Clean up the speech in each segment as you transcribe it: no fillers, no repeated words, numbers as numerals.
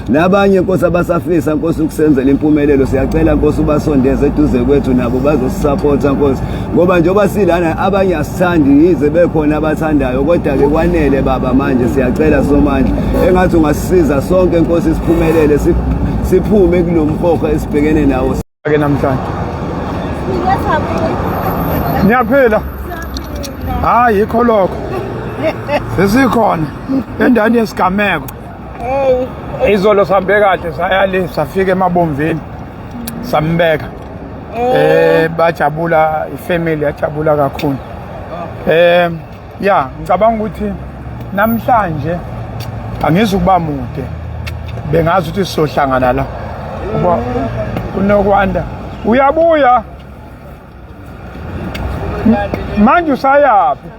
nabanye Nkosi abasafisa Nkosi ukusenzela impumelelo siyacela Nkosi ubasondeze eduze kwethu nabo bazosupporta Nkosi ngoba njengoba silana abanye asithandi yize bekhona abathandayo kodwa ke kwanele baba manje siyacela somandla engathi ungasisiza sonke Nkosi siphumelele siphume kulomkhokho esibhekene nawo ke namhlanje niyaphila hayi yikho lokho sesikhona endaweni yesigameko izolo sambe kade sayale safika emabomvini sambeka bajabula ifamily yajabula kakhulu ya ngicabanga ukuthi namhlanje angizukuba mude bengazi ukuthi sizohlangana la ngoba kunokwanda uyabuya manje usayaphi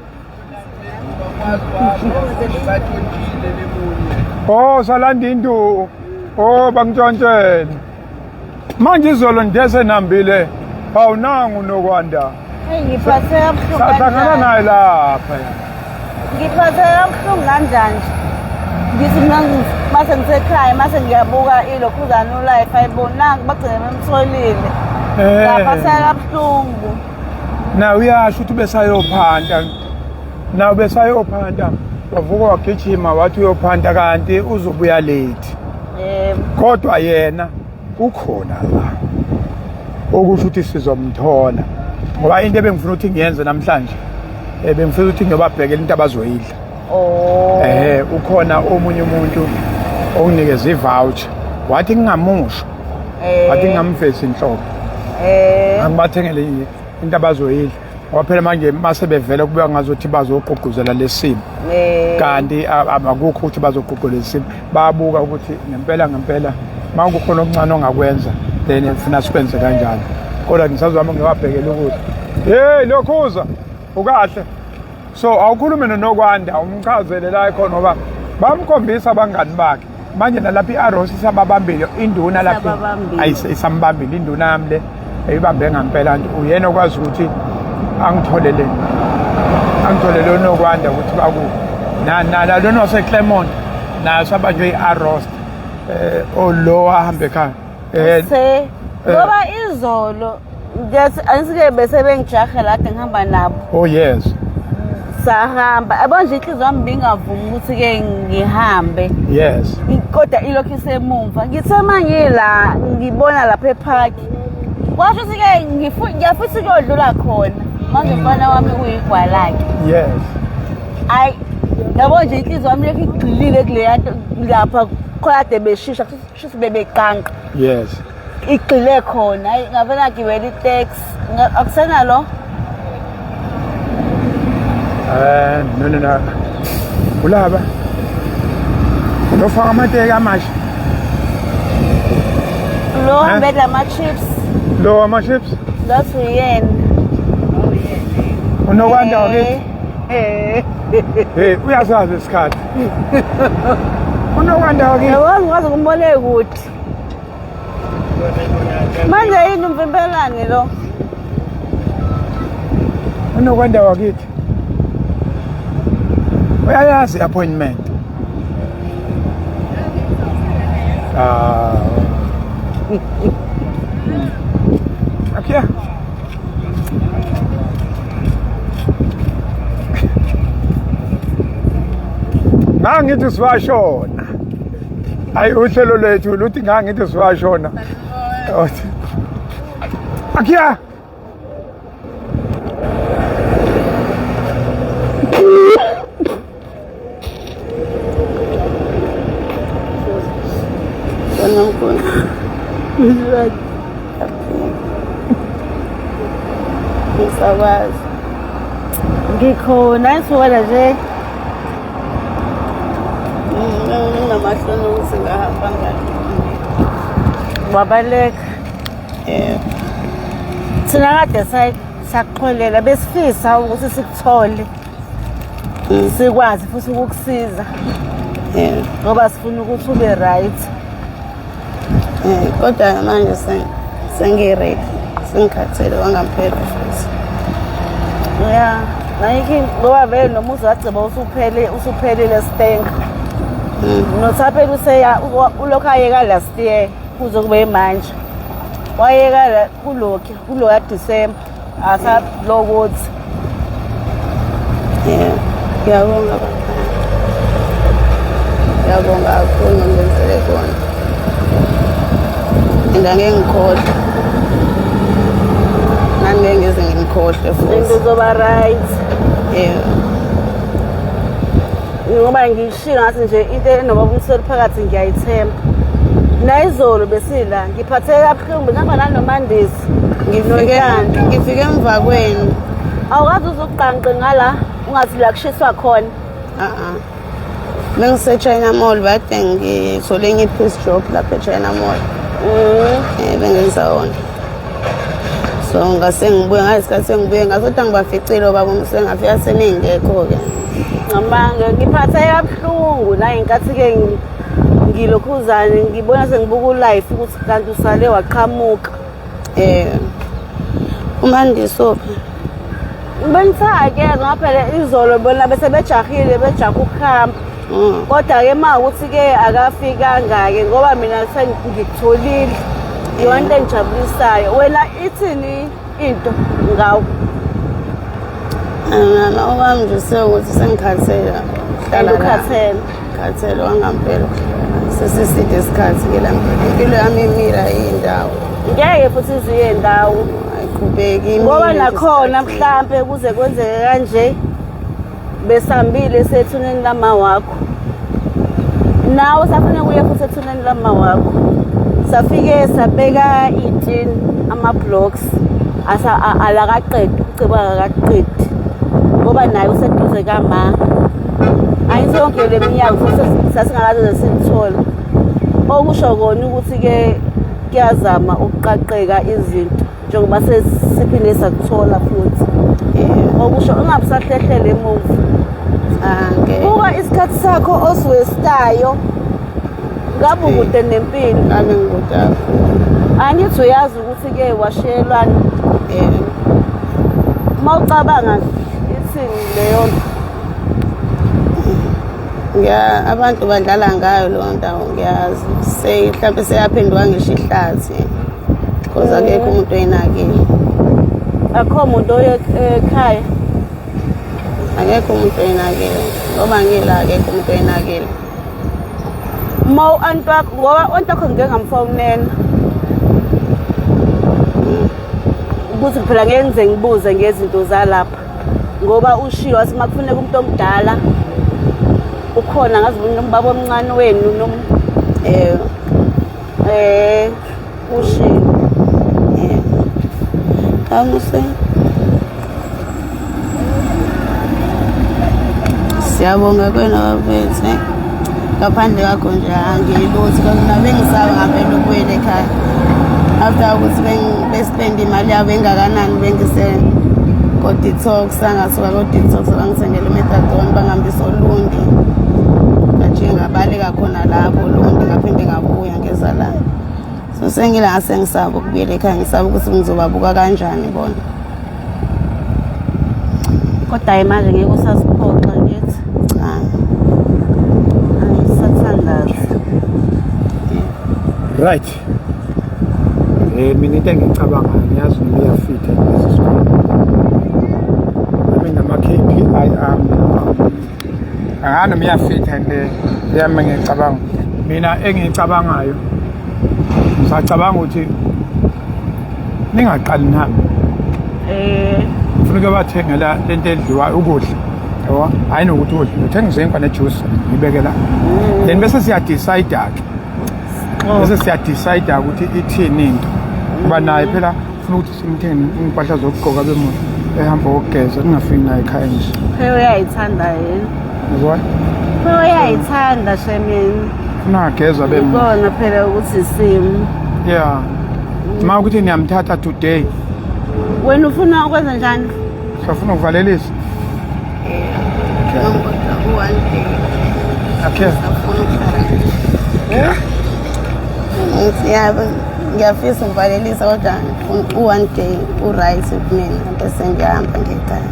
oh salanda into oh bangitshontshele manje izolo ndese nambile awunanga unokwanda ngiphathe kabuhlungu sahlangana naye lapha ngiphathe kabuhlungu kanjani ngithi mase ngisekhaya mase ngiyabuka ilokhuzana ulife ayibonanga bagcine bemtholile ngaphathe kabuhlungu na uyasho ukuthi besayophanda na besayophanda wavuka wagijima wathi uyophanda kanti uzobuya late kodwa yena ukhona la okusho ukuthi sizomthola ngoba into ebengifuna ukuthi ngiyenze namhlanje bengifuna ukuthi ngiyobabhekela into abazoyidla ukhona omunye umuntu onginikeza ivoucher wathi ngingamusho wathi ngingamfesi inhlobo angibathengele into abazoyidla ngoba phela manje mase bevela kubuya ngazothi bazogqugquzela lesimo kanti akukho ukuthi bazogqugquzela lesimo bayabuka ukuthi ngempela makukhona okuncane ongakwenza then ufuna sikwenze kanjani kodwa ngisazama ngewabhekela ukuthi hey lokhuza ukahle so awukhulume noNokwanda umchazele la khona ngoba bamkhombisa abangani bakhe manje nalapha iArrows isababambile induna lapha ayisambambile induna yami le eyibambe ngempela uyena okwazi ukuthi angitholele uNokwanda ukuthi baku na lona waseClermont naso abanjwe iArrows olo ahambe ekhaya ngoba izolo angisike bese bengijahe la kade ngihamba nabo oh yes sahamba abanje inhliziyo yami bingavumi ukuthi ke ngihambe yes kodwa ilokhu isemumva ngithe la ngibona lapha epark kwasho sike ngiyafisa ukuyodlula khona manje mfana wami uyigwalake yes ay yabo nje inhliziyo yami lekho igxilile kuleya lapha khona beshisha kusho bebeqanqa yes igxile khona ayi ngavela ngibela itaxi akusenalo no ulaba lofaka amateka amasha lo hambe lama chips lo ama chips that's uyena uNokwanda ke uyasazi isikhathi uNokwanda ke wazi kumbone ukuthi manje yini umvimbelane lo uNokwanda wakithi uyayazi appointment Akia ngangithi siwashona ayi uhlelo lethu luthi ngangithi siwashona Akia Ngisakwazi ngikhona isibona nje nginamahlono singahamba ngani wabaleka thina kade saqholela besifisa ukuthi sikuthole sikwazi futhi ukukusiza ngoba sifuna ukuthi ube right kodwa manje sengiready sengikhathele wangaphela futhi yeah nayiki ngoba vele noma uzagciba usuphelile stenga noThapelo ulokhu ayeka last year kuze kube manje wayeka kuloya December asalokuthi ngiyabonga baba. Ngiyabonga kakhulu ngenzele kona. Ngeke ngikhohle. Nami ngeze ngimkhohle futhi. into zoba right. Ngoba ngishilo ngathi nje into enoba umselo phakathi ngiyayithemba. Nayizolo besila ngiphatheke kabuhlungu ngihamba nanomandisi ngifike emva kwenu. Awukazi uzuqanqe ngala ungathi la kushiswa khona. Bengise China Mall bade ngithole enye piece job lapha eChina Mall. Bengenza wona. So ngase ngibuye ngasikhathi sengibuye ngasothi ngibaficile baba ngifika seningekho ke. Ngamanga ngiphatheke kabuhlungu la inkathi ke ngilokhuzane ngibona sengibuka live ukuthi kanti usale waqhamuka. Umandiso Bengithake ngaphela izolo bona bese bejahile bejaha ukuhamba. Kodwa ke mawukuthi ke akafikanga ke ngoba mina sengikutholile yonke engijabulisayo wena ithini into ngawo Okwami nje ukuthi sengikhathela hlala khathele wangampela sesiside isikhathi ke la impilo yami imira indawo ngeke futhi iziye indawo ayiqhubeki ngoba nakhona mhlambe kuze kwenzeke kanje besambile sethuneni lama wakho nawe safuna kuye futhi ethuneni lama wakho safike sabeka itini ama blocks alakaqedwa uceba akaqedi ngoba naye useduze kama ayisonke leminyaka sasingakaze sithola okusho kona ukuthi ke kuyazama ukuqaqeka izinto njengoba sesiphinde sakuthola futhi okusho ungabusahlehlele emuva buka isikhathi sakho osiwestayo ngabe ukude nempilo nami ngikude kakhulu angithi uyazi ukuthi ke washiyelwana mawucabanga ithini leyo abantu badlala ngayo leyo ndawo ngiyazi mhlawumbe seyaphenduka ngisho ihlathi because akekho umuntu oyinakile akho umuntu ekhaya akekho umuntu oyinakile ngoba ngila akekho umuntu oyinakile antakho ngoba ontakho ngeke ngamfonela ukuthi phela ngeke ngize ngibuze ngezinto zalapha ngoba ushiyo wathi makufuneka umuntu omdala ukhona ngazi umbaba omncane wenu ushiyo Amuse siyabonga kwena bafethu ngaphandle kwakho nje angilutho kodwa bengisaba ngempela ukuyela ekhaya after ukuthi bespend imali yabo engakanani bengise ko detox angasuka ko detox bangisendele methadone bangambisa olundi kanje ngabaleka khona lapho olundi ngaphinde ngabuya ngeza la so sengila ngasengisaba ukubuyela ekhaya ngisaba ukuthi ngizobabuka kanjani bona kodwa imali ngeke usaziphoxa ngithi right mina into engicabanga ngiyazi noma iyafitha lesi sikole mina nama KPI noma iyafitha le yami ngicabanga mina engicabangayo ngisacabanga ukuthi ningaqali nami kufuneka bathengela lento edliwa ukudla yabo hayi nokuthi udla uthengise inkwa nejuice ngibeke la then bese siya decide ke bese siya decide ukuthi ithini into kuba naye phela ufuna ukuthi simthenge impahla zokugqoka bemuntu ehamba ukugeza ningafiki naye ekhaya nje phela uyayithanda yena yabo phela uyayithanda shemini ungageza bemuntu ukona phela ukuthi isimo yeah ma ukuthi niyamthatha today wena ufuna ukwenza njani sifuna ukuvalelisa okay yabo ngiyafisa ukuvalelisa kodwa one day uright kumina bese ngiyahamba ngekhaya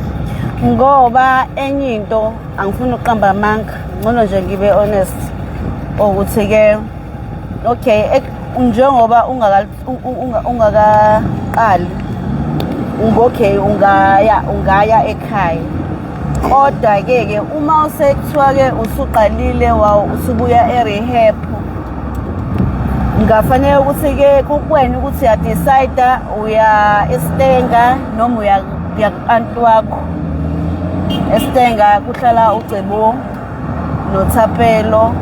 ngoba enye into angifuni uqamba amanga ngcono nje ngibe honest ukuthi-ke okay njengoba ungakaqali okay ungaya ekhaya kodwa-ke uma usekuthiwa-ke usuqalile usubuya e-rehab ngafanele ukuthi-ke kukwena ukuthi uyadicida uya eStenga noma uya ku-anti wakho. eStenga kuhlala uCebo noThapelo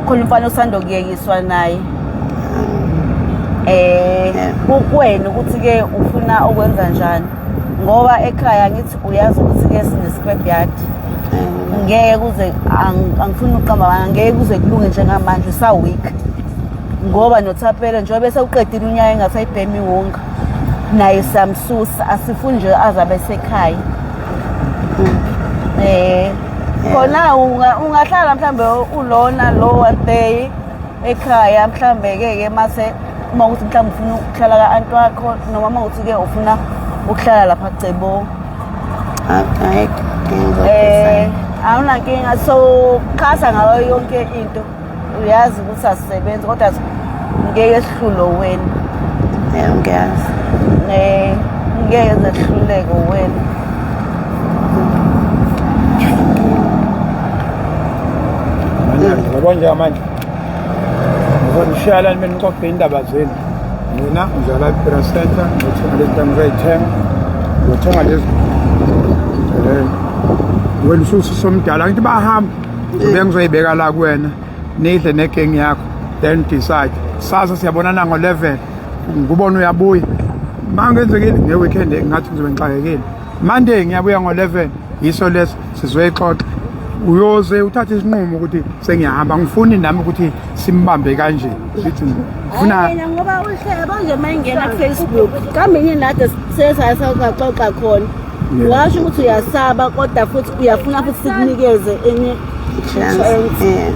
khona umfana osanda kuyekiswa naye. Kukwena ukuthi-ke ufuna ukwenza njani ngoba ekhaya ngithi uyazi ukuthi-ke sine-scrap yard. Ngeke kuze angifuni uqamba ngeke kuze kulunge njengamanje usa-weak ngoba noThapelo njengoba bese uqedile unyaka engasayibhemi wonga naye samsusa asifuni nje azabe sekhaya. Khona ungahlala mhlambe ulona lo one day ekhaya mhlambe-ke mase uma ukuthi mhlawumbe ufuna ukuhlala ka-anti wakho noma uma ukuthi-ke ufuna ukuhlala lapha kuCebo. Awunankinga so khasa ngayo yonke into uyazi ukuthi asisebenzi kodwa ngeke sihlulo wena. Ngiyazi. Ngeke zehluleke wena. Yabona nje manje ngishala mina ngixoxe indaba zenu mina ngizala e-Pira Center ngithenga lezi nto ngizayithenga ngithenga lezi wena ususomdala ngithi bahamba ngibe ngizoyibeka la kuwena nidle negeng yakho then decide sasa siyabonana ngo-11 ngubona uyabuya mangenzekile nge-weekend ngathi ngizobe ngixakekile Monday ngiyabuya ngo-11 yiso leso sizoyixoxa uyoze uthathe isinqumo ukuthi sengiyahamba ngifuni nami ukuthi simbambe kanje sithi ngifuna ngoba uhleba nje mayingena ku-Facebook kambe yini lade sesaxoxa khona washo ukuthi uyasaba kodwa futhi uyafuna futhi sikunikeze enye chance.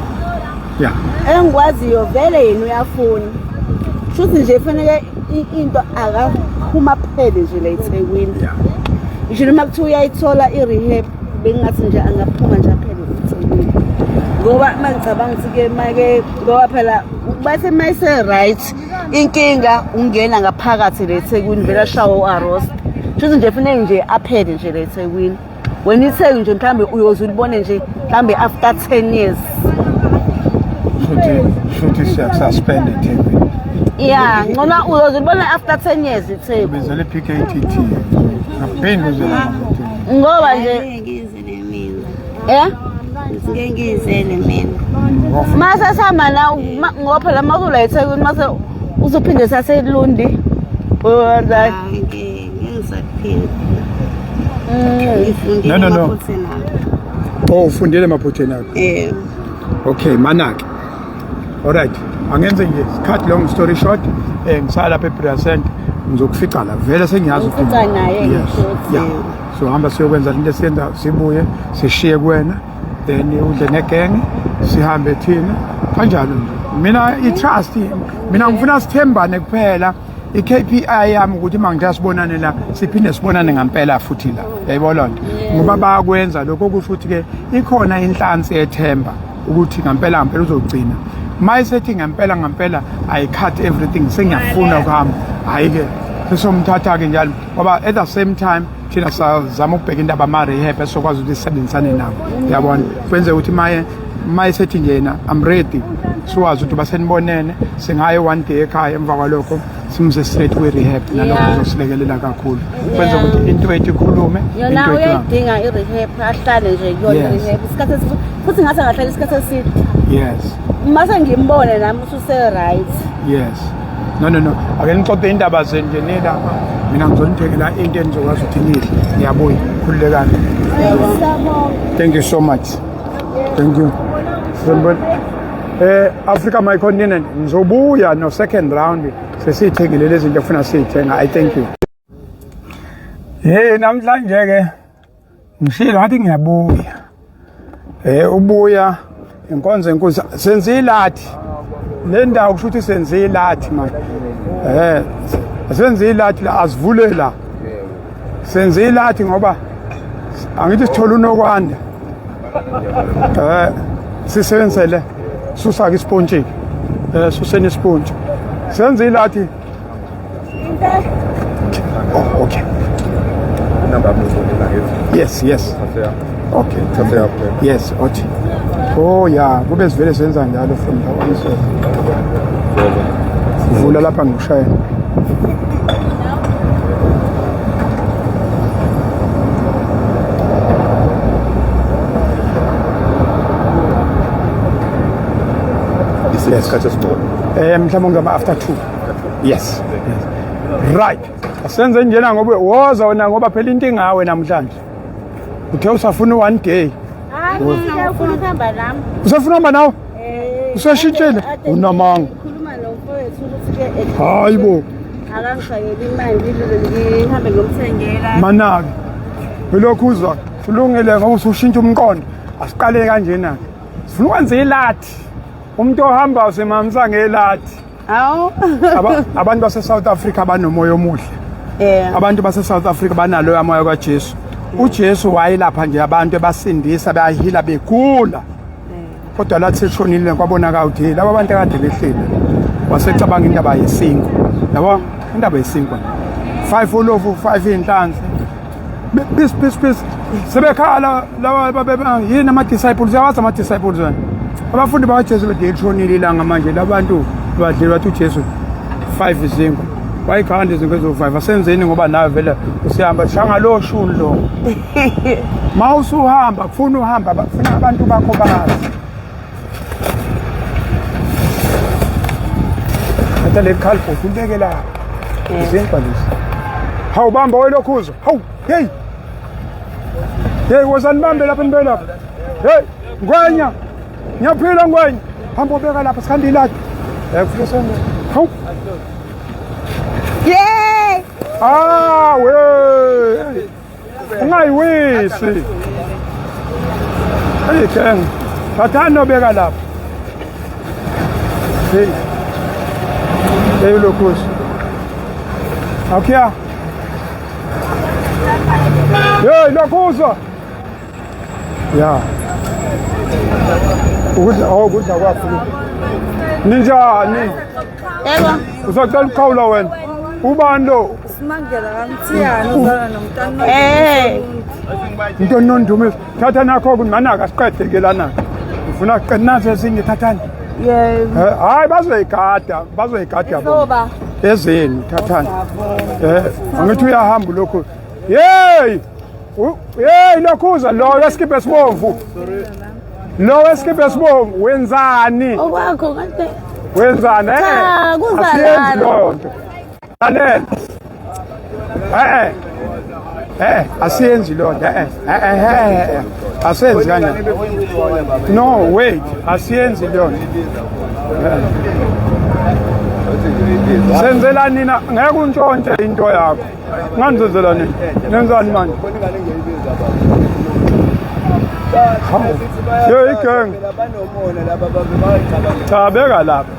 Engikwaziyo vele yena uyafuna shuthi nje fanele into akaphuma phele nje la eThekwini ngisho noma kuthiwa uyayithola i-rehab bengathi nje angaphuma nje aphele eThekwini ngoba mangicabanga ukuthi-ke make ngoba phela bathi mayise-right inkinga ungena ngaphakathi la eThekwini vele ashawe u-arrest shuthi nje fanele nje aphele nje la eThekwini wena iThekwini nje mhlawumbe uyoze ulibone nje mhlawumbe after 10 years shuthi siyakususpend eThekwini. Yeah, ngona uyoze ulibone after 10 years iThekwini bezele PKTT ngaphinde uzela ngoba nje ngizele mina ngizele mina mase sihamba la ngoba phela masula eThekwini mase uzophinde saseLundi wenza ngisaphila no ufundile emaphutheni akho okay manake alright angenze nje cut long story short ngisala lapha ePira Center ngizokufica la vele sengiyazi ufica naye so hamba siyokwenza into esiyenza sibuye sishiye kuwena then udle negeng sihambe thina kanjalo nje mina itrust mina ngifuna sithembane kuphela i-KPI yami ukuthi mangithatha sibonane la siphinde sibonane ngempela futhi la yayibona nto ngoba bayakwenza lokho kusho ukuthi-ke ikhona inhlansi ethemba ukuthi ngempela uzogcina mayisethi ngempela I cut everything sengiyafuna ukuhamba hayi-ke sesomthatha-ke njalo ngoba at the same time thina sizama ukubheka indaba ama-rehab esokwazi ukuthi sisebenzisane nabo yabona kwenze ukuthi mayisethi nje yena I'm ready siwazi ukuthi basenibonene singaye one day ekhaya emva kwalokho simze straight kwi-rehab nalokho kuzosilekelela kakhulu kwenza ukuthi into ethu ikhulume yona uyayidinga i-rehab ahlale nje kuyona i-rehab isikhathi futhi ngathi angahlala isikhathi eside yes mase ngimbone nami ususe-right yes no ake nixoxe indaba zenu nje nilapha mina ngizonithekela into enizokwazi ukuthi nidle ngiyabuya khululekani thank you so much thank you Africa my continent ngizobuya no second round sesiyithengile lezi zinto efuna siyithenga I thank you namhlanje ke ngishilo ngathi ngiyabuya ubuya inkonzo enkulu senze ilathi le ndawo kusho ukuthi senze ilathi manje senze ilathi la asivule la senze ilathi ngoba angithi sithola unokwanda sisebenzele susa-ke ispontshi suseni ispontshi senze ilathi oh okay yes okay yes othi oh ya kube sivele senza njalo from the one so vula lapha ngikushaya Yes, catch us more. Mhlawumbe ngama after 2. Yes. Right. Asenze njena ngoba woza wena ngoba phela into ingawe namhlanje. Uthe usafuna one day. Ngiyafuna ukuhamba nami. Usafuna hamba nawe? Usashintshile? Unamanga. Ngikhuluma nomfowethu ukuthi Hayibo. akangishayeli imali ngihambe ngomthengela. Manaki. Belokhu uzwa. Kulungile ngoba usushintsha umqondo. Asiqale kanjena. Sifuna ukwenza ilathi. Umuntu ohamba usemamsa ngelathi. Awu. Abantu base South Africa banomoya omuhle. Abantu base South Africa banalo amoya kaJesu. uJesu wayelapha nje abantu ebasindisa bayahila bekhula. Kodwa lathi seshonile kwabonakala ukuthi laba bantu akade behlile wasecabanga indaba yesinko. Yabo indaba yesinko. 5 olofu 5 inhlanzi. Bis sebekhala laba babeba yini ama disciples yawazi ama disciples wena. Abafundi bakaJesu bedeshonile ilanga manje labantu badlile bathi uJesu 5 izinko. Wayikhanda izinto ezo5 asenzeni ngoba nawe vele usihamba shanga lo shulu lo. Mawusuhamba kufuna uhamba bafuna abantu bakho bazi. Ata le khalfo ubeke la. Izinto lezi. Hawu bamba welokhuzo. Hawu hey. Hey wozanibambe lapha nibe lapha. Hey ngwenya. Ngiyaphila ngwenya. Hamba ubeka lapha sikhandi lakhe. Kufike sonke. Hawu. Yey! Ah, we. Ungayiwisi. Hey, Ken. Thatha obeka lapha. Hey. Hey lokhozi. Akya. Hey lokhoza. Ya. Ukudla kwakho. Ninjani? Yebo. Uzaqala ukukhawula wena. Ubani lo? Simangela kaMthiyana uzana nomntana. Into nondumisa. Thatha nakho kunanaka siqede ke lana. Ufuna kuqinaza ezinye thathani. Yebo. Hayi bazoyigada Ngoba ezeni thathani. Angithi uyahamba lokho. Hey! Hey lokhuza lo weskipe sibomvu. Lo weskipe sibomvu wenzani? okwakho kade. Wenzani Cha, kuzalana. Asiyenzi lonto. Lalela. Asiyenzi lonto. Asenzi kanjani? No, wait. Asiyenzi lonto. Senzela nina ngeke untshontshe into yakho. Nganizenzela nini? Nenzani manje? Yo igang. Cha beka lapha.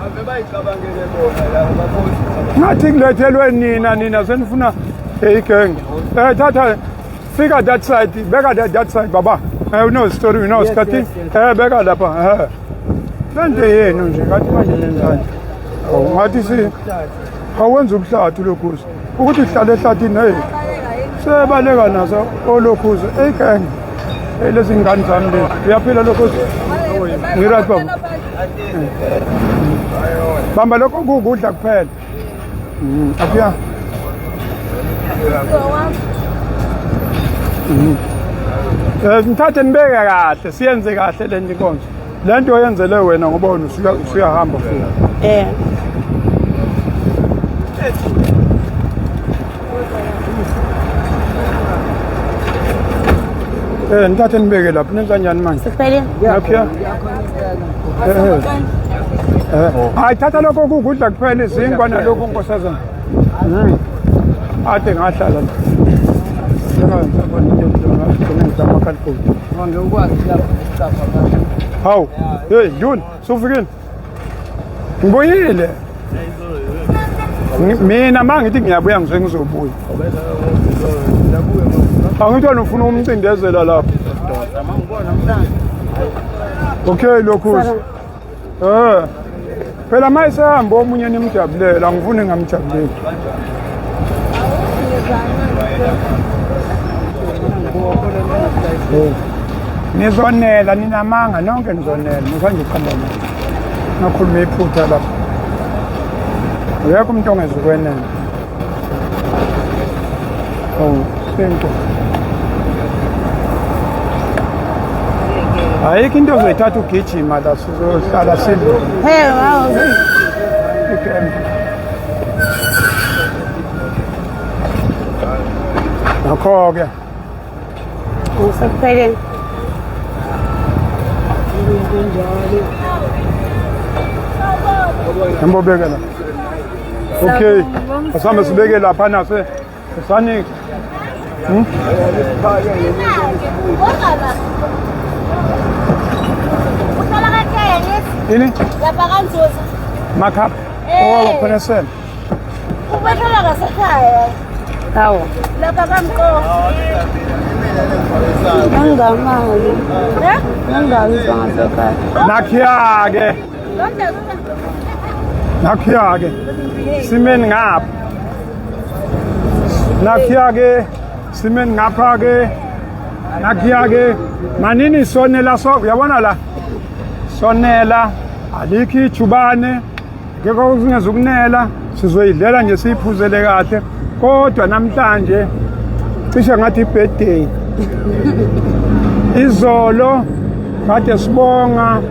Ngathi kulethelwe nina senifuna igang. Thatha fika that side, beka that side baba. You know story, you know skati. Beka lapha. Lento yenu nje ngathi manje nenzani? Ngathi si awenza ubuhlathu lokhuzo. Ukuthi uhlale ehlathini hey. Sebaleka nazo olokhuzo igang. Lezi ngane zami lezi uyaphila lokho ngirathi baba bamba lokho kukudla kuphela abuya ngithathe nibeke kahle siyenze kahle le nkonzo lento oyenzele wena ngoba wena usuyahamba futhi ngithathe nibeke lapha nenza njani manje Siphele. ngapha hayi thatha lokho kukudla kuphela izinkwa nalokho nkosazana ade ngahlala hawu hey June sufikile ngibuyile mina mangithi ngiyabuya ngizwe ngizobuya angithola ufuna umcindezela lapha okay lokhuzi Phela mayisahamba omunye nimjabulela ngifune ngamjabuleli. Nizonela ninamanga nonke nizonela manje qamba manje. Ngakhuluma iphutha lapha. Uyakho umuntu ongezukwenene. Sento. Ayikho into ozoyithatha ugijima la sizohlala sidle. Nakho-ke Ngisakuphelele. Ngibobekela. Okay. Asame sibeke lapha nase. Sani. Ini? Lapha kanzuza. Makhap. Oh, khona sena. Ubethola ngasekhaya. Hawo. Lapha kamqo. Angamali. Angalizwa ngasekhaya. Nakhiya-ke. Nakhiya-ke. Simeni ngapha. Nakhiya-ke. Simeni ngapha-ke. Nakhiya-ke. Manini sonela so, uyabona la? Sonela, alikho ijubane, ngeke singeze ukunela, sizoyidlela nje siyiphuzele kahle. Kodwa namhlanje cishe ngathi birthday. Izolo kade sibonga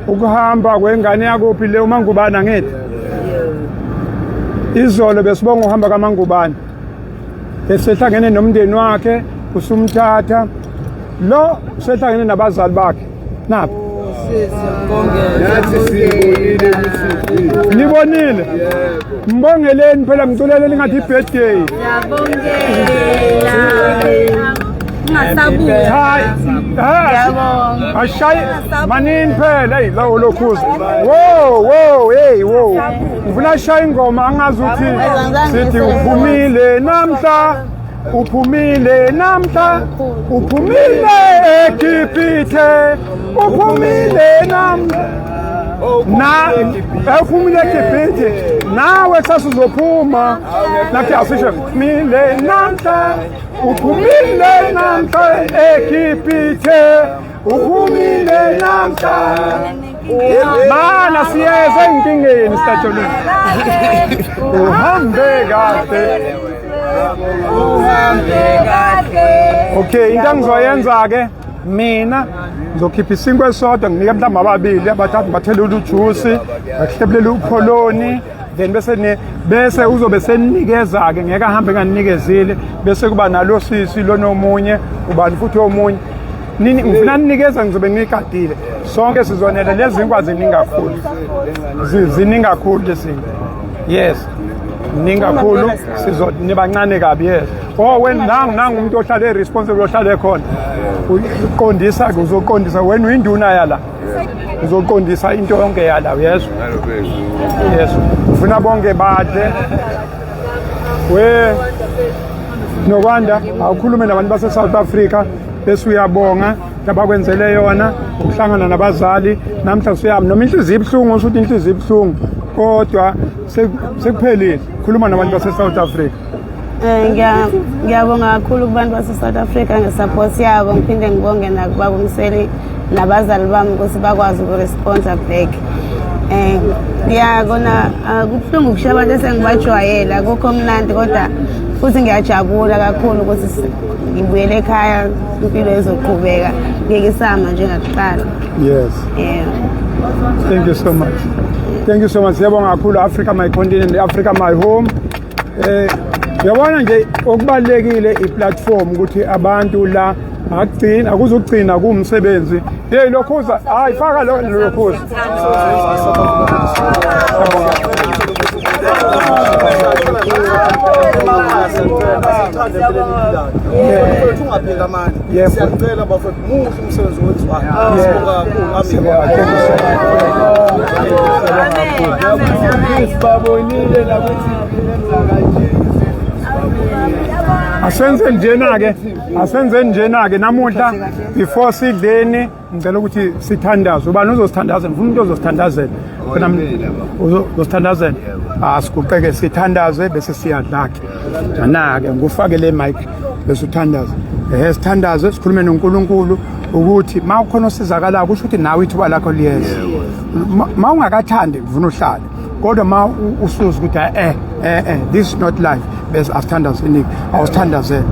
ukuhamba kwengane yakuphi le uMangubane ngithi. Izolo besibonga uhamba kaMangubane. Besehlangene nomndeni wakhe, usumthatha. Lo sehlangene nabazali bakhe. Naphi? Nibonile? Mbongeleni phela mculeleni ngathi birthday. Ashayi manini phela hey lawo lokhuza. Wo hey wo. Ufuna shaya ingoma angazi uthi sithi uphumile namhla. Uphumile namhla, uphumile eGibhithe, uphumile namhla. Uphumile eGibhithe, nawe sasuzophuma. Nathi asisho uphumile namhla, uphumile namhla eGibhithe, uphumile namhla. Mana siyeze enkingeni sitatholeni. Uhambe kahle. Okay, into engizoyenza-ke mina ngizokhipha isinkwa esodwa nginike mhlawumbe ababili abathathu bathelele ujuice bahlephulele upholoni then bese uzobe seninikeza-ke ngeke ahambe nganikezile bese kuba nalo sisi lonomunye ubani futhi omunye ngifuna ninikeza ngizobe ngigadile sonke sizonela lezi zinkwa ziningi kakhulu ziningi kakhulu lezi yes ningakhulu sizonibancane kabi yes nangu umuntu ohlale responsible ohlale khona uqondisa uzoqondisa wena uyinduna yala uzoqondisa into yonke yala yes ufuna bonke badle nokwanda awukhulume nabantu base South Africa bese uyabonga labakwenzele yona ukuhlangana nabazali namhla siyami noma inhliziyo ibhlungu usuthi inhliziyo ibhlungu kodwa sekuphelile khuluma nabantu base South Africa. Ngiyabonga kakhulu kubantu base South Africa ngesupport yabo ngiphinde ngibonge nakubaba umseli nabazali bami ukuthi bakwazi ukuresponsa back. Ngiyabona kubuhlungu kushiya abantu esengibajwayela akukho mnandi kodwa futhi ngiyajabula kakhulu ukuthi ngibuyele ekhaya impilo ezoqhubeka ngeke isama njengakuqala. Yes. Thank you so much. Thank you so much. Siyabonga kakhulu Africa my continent, Africa my home. Yabona nje okubalekile iplatform ukuthi abantu la akugcina akuzugcina kumsebenzi. Hey lokhuza hayi faka lokhuza. Ungaphinda manje siyacela bafethu muhle umsebenzi wethu babonile nakuthi Asenze njena-ke namuhla before sidleni ngicela ukuthi sithandaze. Ubani uzosithandazela? Ngifuna umuntu ozosithandazela. Uzosithandazela? Siguqeke sithandaze bese siyadla-ke. Nana-ke ngufake le mic bese uthandaze. Sithandaze sikhulume noNkulunkulu ukuthi ma ukhona osizakalayo kusho ukuthi nawe ithuba lakho liyeza. Ma ungakathandi kuvuna uhlale. Kodwa ma usuza ukuthi this is not life bese asithandaze iningi awusithandazela.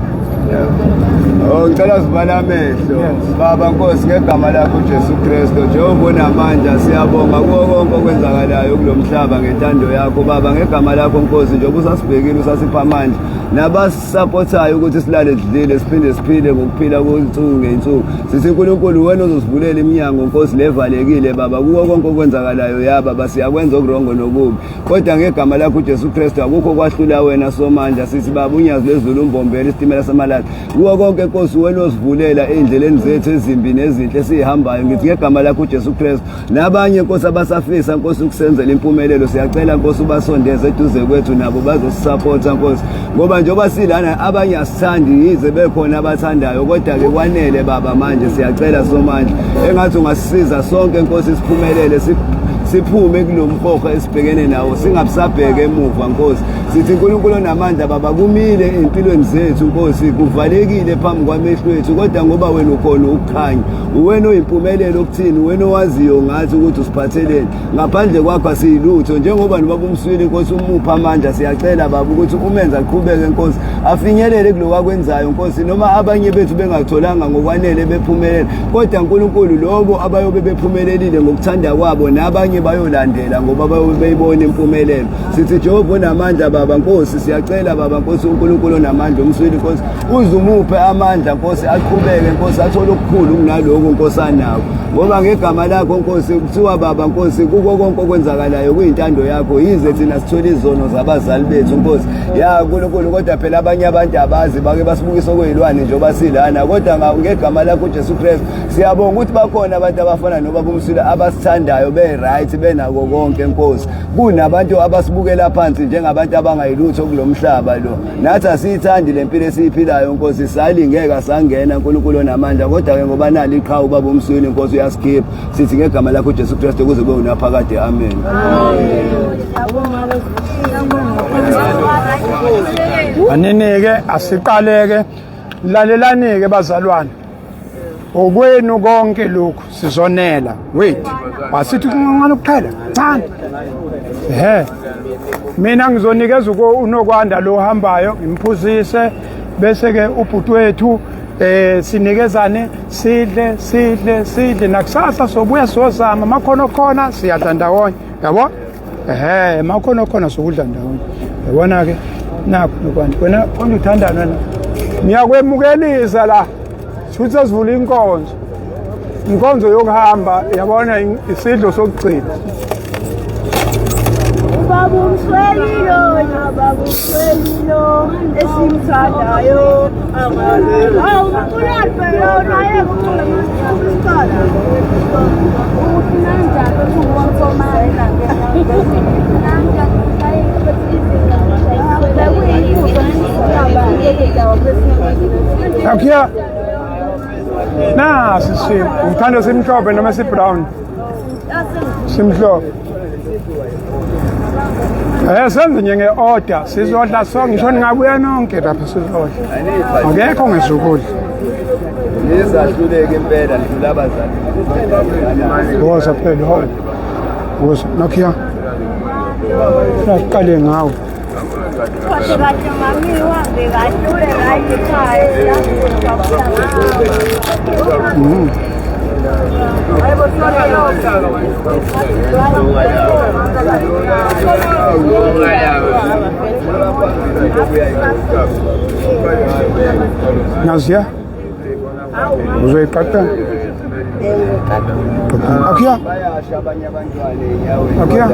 Ngicela sibala amehlo baba Nkosi ngegama lakho Jesu Kristu njengoba unamandla siyabonga kuwo konke okwenzakalayo kulomhlaba ngentando yakho baba ngegama lakho Nkosi njengoba usasibhekile usasipha amandla nabasupportayo ukuthi silale sidlile siphinde ngokuphila kwensuku ngensuku sithi uNkulunkulu wena uzosivulela iminyango Nkosi levalekile baba kuwo konke okwenzakalayo ya baba siyakwenza okurongo nokubi kodwa ngegama lakho Jesu Kristu akukho kwahlula wena somandla sithi baba unyazi lezulu umbombela isitimela samalala kuwo konke Nkosi wena osivulela endleleni zethu ezimbi nezinhle esihambayo ngithi ngegama lakho Jesu Kristu nabanye Nkosi abasafisa Nkosi ukusenzela impumelelo siyacela Nkosi ubasondeze eduze kwethu nabo bazosupporta Nkosi ngoba njengoba silana abanye asithandi yize bekhona abathandayo kodwa ke kwanele baba manje siyacela somandla engathi ungasisiza sonke Nkosi siphumelele siphume kulomkhokho esibhekene nawo singabusabheke emuva Nkosi sithi uNkulunkulu onamandla baba kumile empilweni zethu Nkosi kuvalekile phambi kwamehlo ethu kodwa ngoba wena ukhona ukukhanya uwena oyimpumelelo okuthini uwena owaziyo ngathi ukuthi usiphatheleni ngaphandle kwakho asiyilutho njengoba nobaba umswili Nkosi umupha amandla siyacela baba ukuthi umenza aqhubeke Nkosi afinyelele kuloko kwenzayo Nkosi noma abanye bethu bengatholanga ngokwanele bephumelela kodwa uNkulunkulu lobo abayobe bephumelelile ngokuthanda kwabo nabanye bayolandela ngoba bayibona impumelelo sithi Jehova onamandla baba Nkosi siyacela baba Nkosi uNkulunkulu onamandla umswili Nkosi uzumuphe amandla Nkosi aqhubeke Nkosi athole okukhulu kunaloko Nkosi anawo ngoba ngegama lakho Nkosi kuthiwa baba Nkosi kuko konke okwenzakalayo kuyintando yakho yize thina sithola izono zabazali bethu Nkosi ya uNkulunkulu kodwa phela abanye abantu abazi bake basibukisa okwezilwane njengoba silana kodwa ngegama lakho Jesu Kristu siyabonga ukuthi bakhona abantu abafana nobaba umswili abasithandayo be-right benako konke Nkosi kunabantu abasibukela phansi njengabantu abangayilutho kulomhlaba lo nathi asiyithandi lempilo esiyiphilayo Nkosi salingeka sangena uNkulunkulu onamandla kodwa ke ngoba nali iqhawe baba umswili Nkosi uyasikhipha sithi ngegama lakho Jesu Kristu kuze kube unaphakade amen. Anene-ke asiqaleke lalelani-ke bazalwane okwenu konke lokhu sizonela wethu wasithi kungani ukuphela mina ngizonikeza unokwanda lo hambayo ngimphuzise bese ke ubhuti wethu sinikezane sidle nakusasa sobuya sozama makhono khona siyadla ndawonye yabo makhono khona sokudla ndawonye yabona ke nakho nokwanda wena ongithandana wena ngiyakwemukelisa la futhi sivula inkonzo yokuhamba yabona isidlo sokugcina Baba umswelilo baba umswelilo esimthandayo awu ukulapha yona yekucula masiqala ufinanja kuwonsomana Akia na sisi uthanda simhlophe noma sibrown simhlophe senze njenge order sizodla sonke ngisho ningabuya nonke lapha sizodla akekho ngesukudla nizahluleke impela lidlula abazali woza phela ho woza nakia siqale ngawo Nazia uzoyiqaqa Akia Akia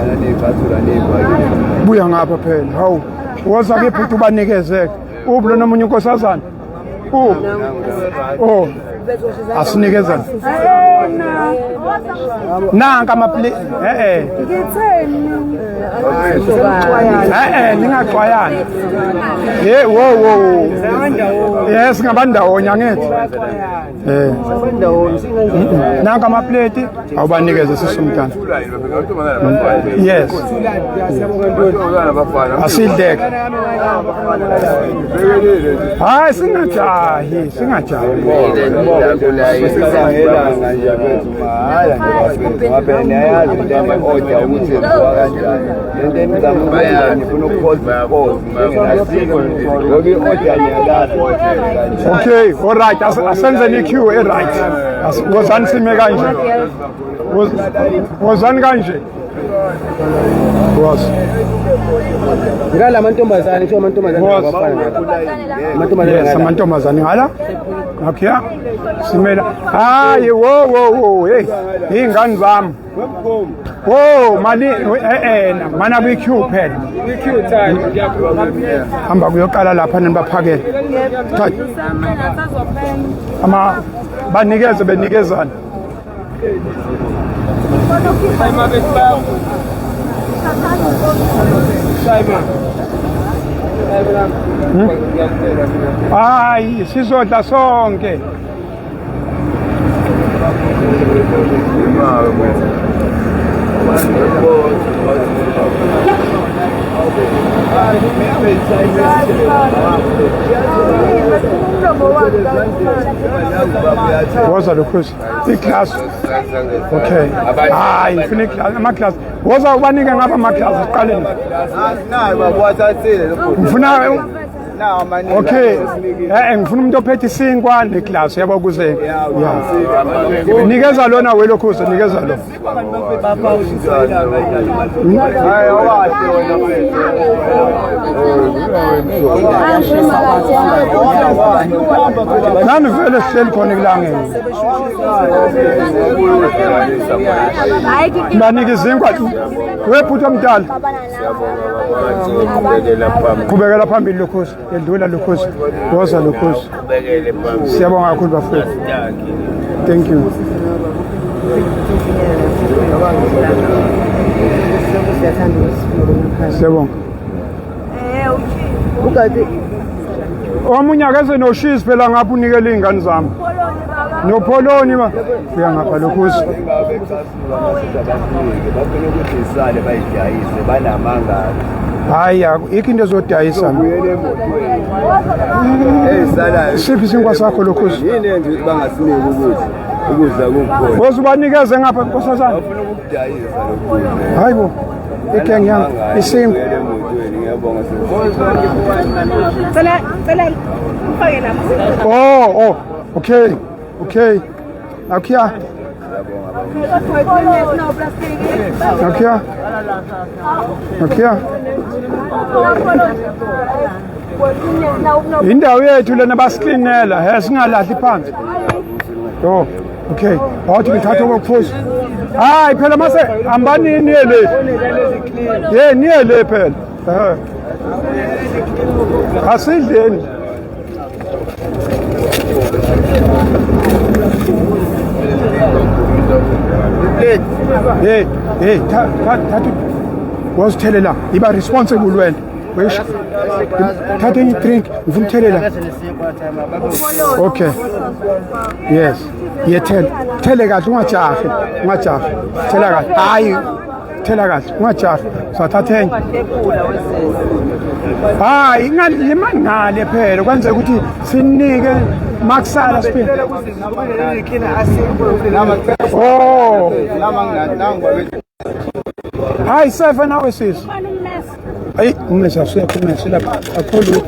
buya ngapha phela hawu woza ke bhuti ubanikezeke ubulo nomunye unkosazana Asinikezana. Nanka amaplate. Ningaxwayana. Wo. Yes, ngabandawonye angithi. Nanka amaplate awubanikeze sisumntana. Yes. Asidek. Hayi singajahi. Okay, all right. Asenzeni queue right. Wozani sime kanje. Wozani kanje. Was. Ngala amantombazane kuthiwa amantombazane abafana. Yes, amantombazane ngala. Okay. Simela. Hayi wo. Hey, ingane zami. Wo, mali mana kwi queue phela. Queue time. Hamba kuyokala lapha nibaphakele. Ama banikeze benikezana. Hayi sizodla sonke. Woza lokhuzi iclass. Okay. Hayi funa iclass ama-class. Woza ubanike ngapha ama-class aqaleni. Nayi babawathathile lokho. Ngifuna okay. Ngifuna umuntu ophethe isinkwa neclass yabo ukuze nikeza lona welokhuzi nikeza lo. Hayi awathi wona Nami vele sihleli khona kulangeni. Banike izinkwa webhuti omdala. Qhubekela phambili lokhozi. Yedlula lokhozi. Woza lokhozi. Siyabonga kakhulu bafowethu. Thank you. Siyabonga. Ukade Omunye akeze noshisi phela ngapha unikele izingane zami. Nopoloni ba. Uya ngapha lokhozi. Hayi ikho into ezodayisa. Siphi isinkwa sakho lokhozi? Yini enje bangasiniki ukudla kukhona. Wozubanikeze ngapha nkosazana. Bafuna ukudayisa lokho. Hayibo. Ikeng yang isinkwa. Ngiyabonga Phela ufake lapha. Oh, okay. Nakia. Indawo yethu lena basiklinela, singalahli phansi. Oh, okay. Wathi ngithatha okuphuza. Hayi phela mase ambani niye le. Niye le phela. Asidleni. Hey, thathu wazthelela iba responsible wena. Wesh. Thatha any drink, ngifuna uthelela. Okay. Yes. Thele kahle ungajahi. Thela kahle. Hayi. Thela kahle ungajahi. Sathatha enye. Hayi ingalima ngale phela kwenze ukuthi sinike makusala siphinde. Oh. Hayi 7 hours is. Hayi umnesa usekhulumela lapha akhulu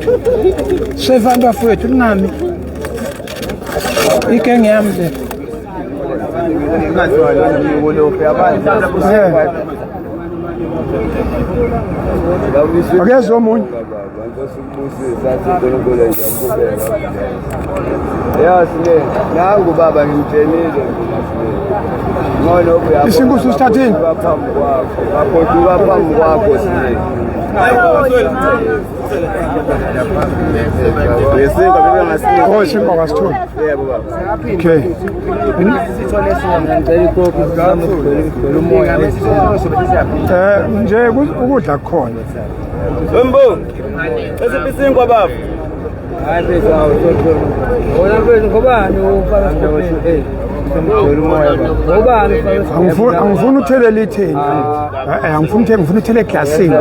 7 bafowethu kunami. Ikenge yami le. Akezo omunye. Yasile nangu baba ngimtshenile ngono ubuya Isingusu sithathini phambi kwakho baphoduka phambi kwakho sile Oh, isinkwa kasitholi. Okay. Nje ukudla khona. Wembo. Esiphi isinkwa baba? Hayi phezulu wona phezulu ngobani ufaka siphopheni ngobani angifuni uthelela itheni ngifuna uthele eglasini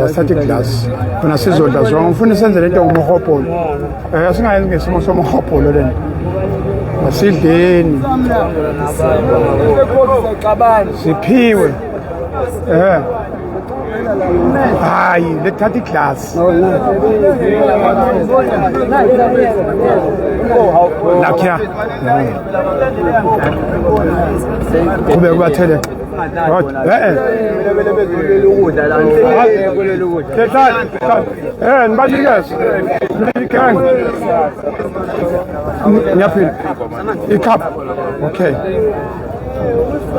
asathe glass khona sizodla zonke ngifuna senze lento ngomuhobholo singayenzi ngesimo somuhobholo lento asidleni siphiwe hayi lethatha iglass nakya kube kubathele nibanikeze ngiyaphila icup okay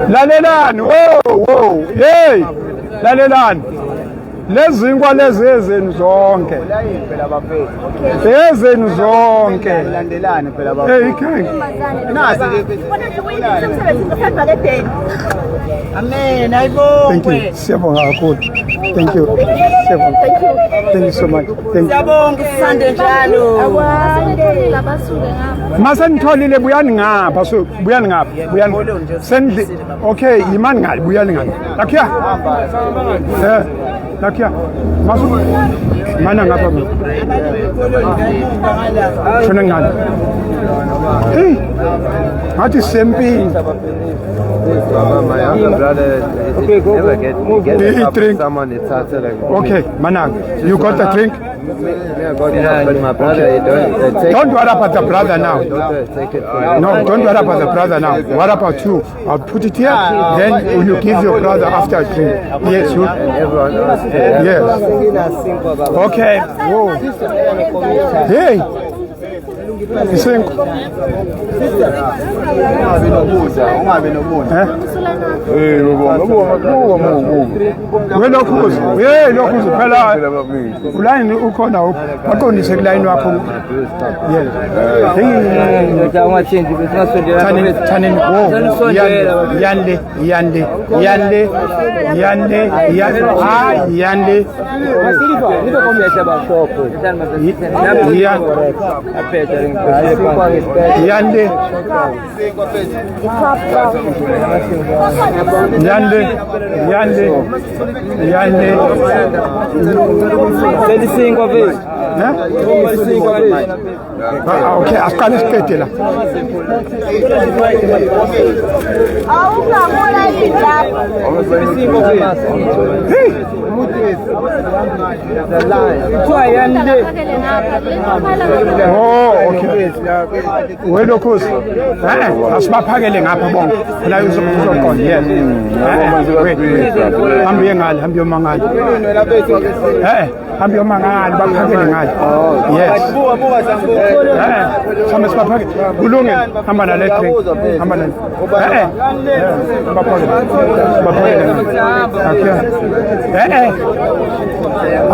lalelani wow hey lalelani lezinkwa lezi ezenu zonke ezenu zonke landelane phela baba hey ikhenge nasi amen ayibonge siyabonga kakhulu thank you siyabonga thank you so much thank you siyabonga sisande njalo mase nitholile buyani ngapha so buyani ngapha buyani sendli okay yimani ngale buyani ngale lakhiya lakhiya masu mana ngapha mina shona ngale hey ngathi sempini my younger brother never get drink someone it's okay manang you got the drink but my brother don't worry about the brother now take it no don't worry about the brother now what about you I'll put it here then you give your brother after a drink yes you everyone else yes okay whoa hey isinkwa ungabe nobuntu welokhuzi lokhuzi phela ulayini ukhona baqondise kulayini wakho thaneni yanle okay asiqale siqede la awungamona oh okay welokhuzi asibaphakele ngapha bonke la uzoqonda yes hambe ngale hambe yomangale hambe yomangale baphakele ngale yes sama sibaphakele kulungile hamba nale drink hamba nale baphakele okay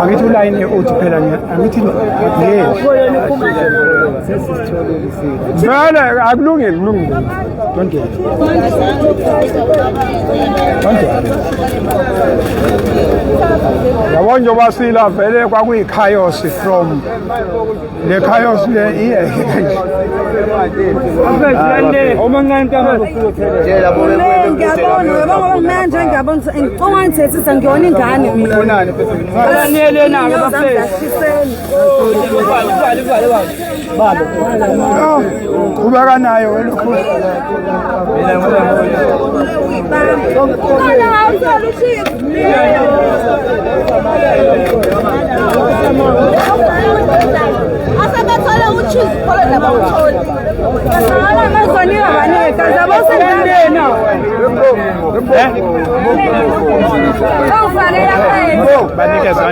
angithi ulayini uthi phela angithi yes vele akulungile don't get yabo nje basila vele kwakuyichaos from le chaos le kubeka nayo welokhu asebethole uchizi kholo nabawutholi amazonika abaneka zabosendena awufanele banikeza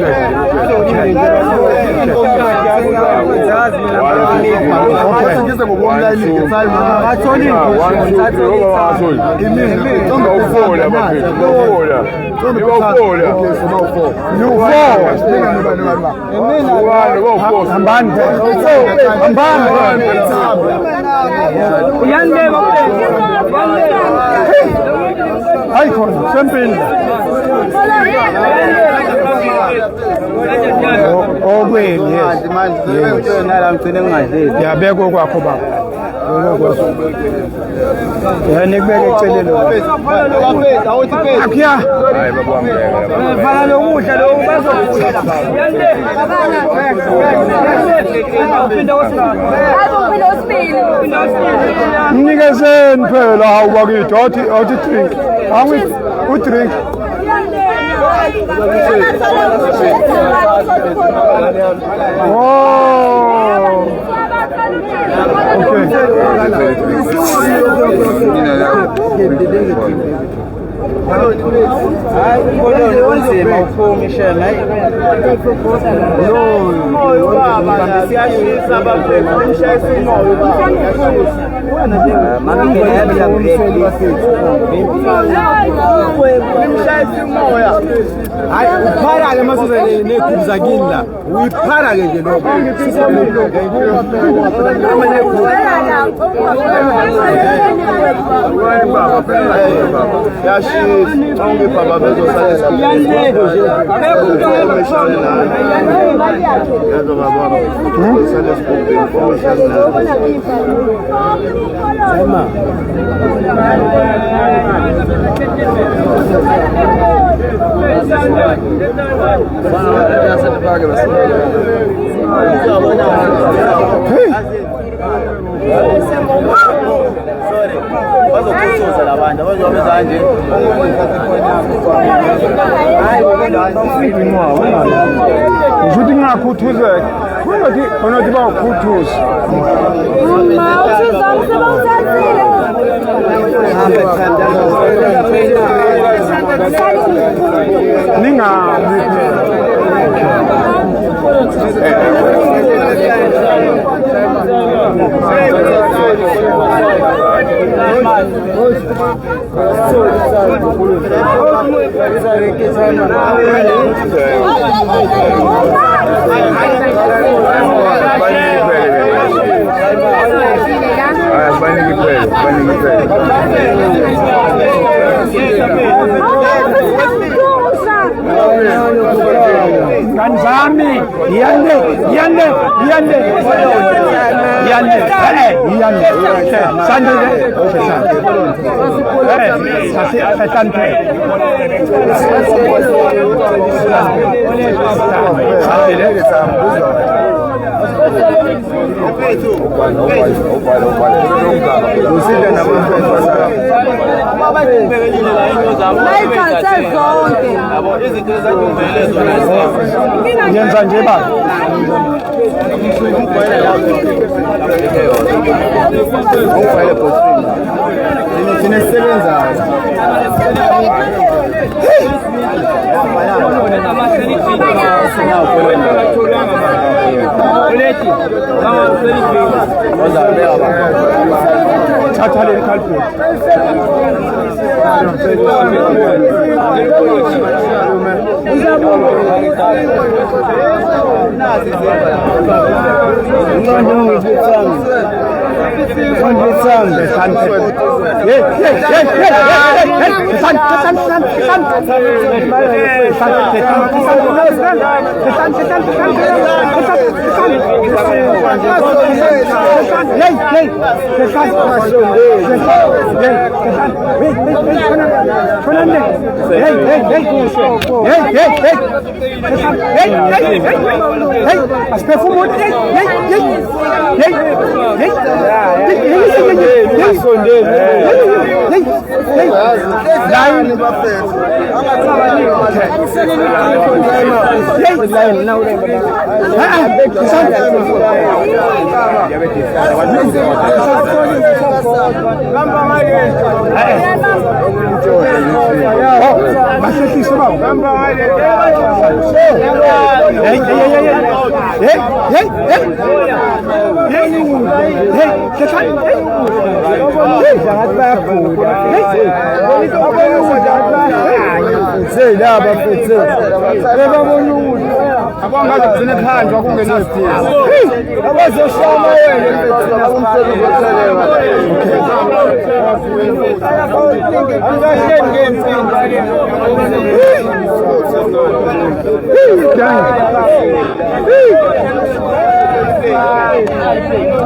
Hey,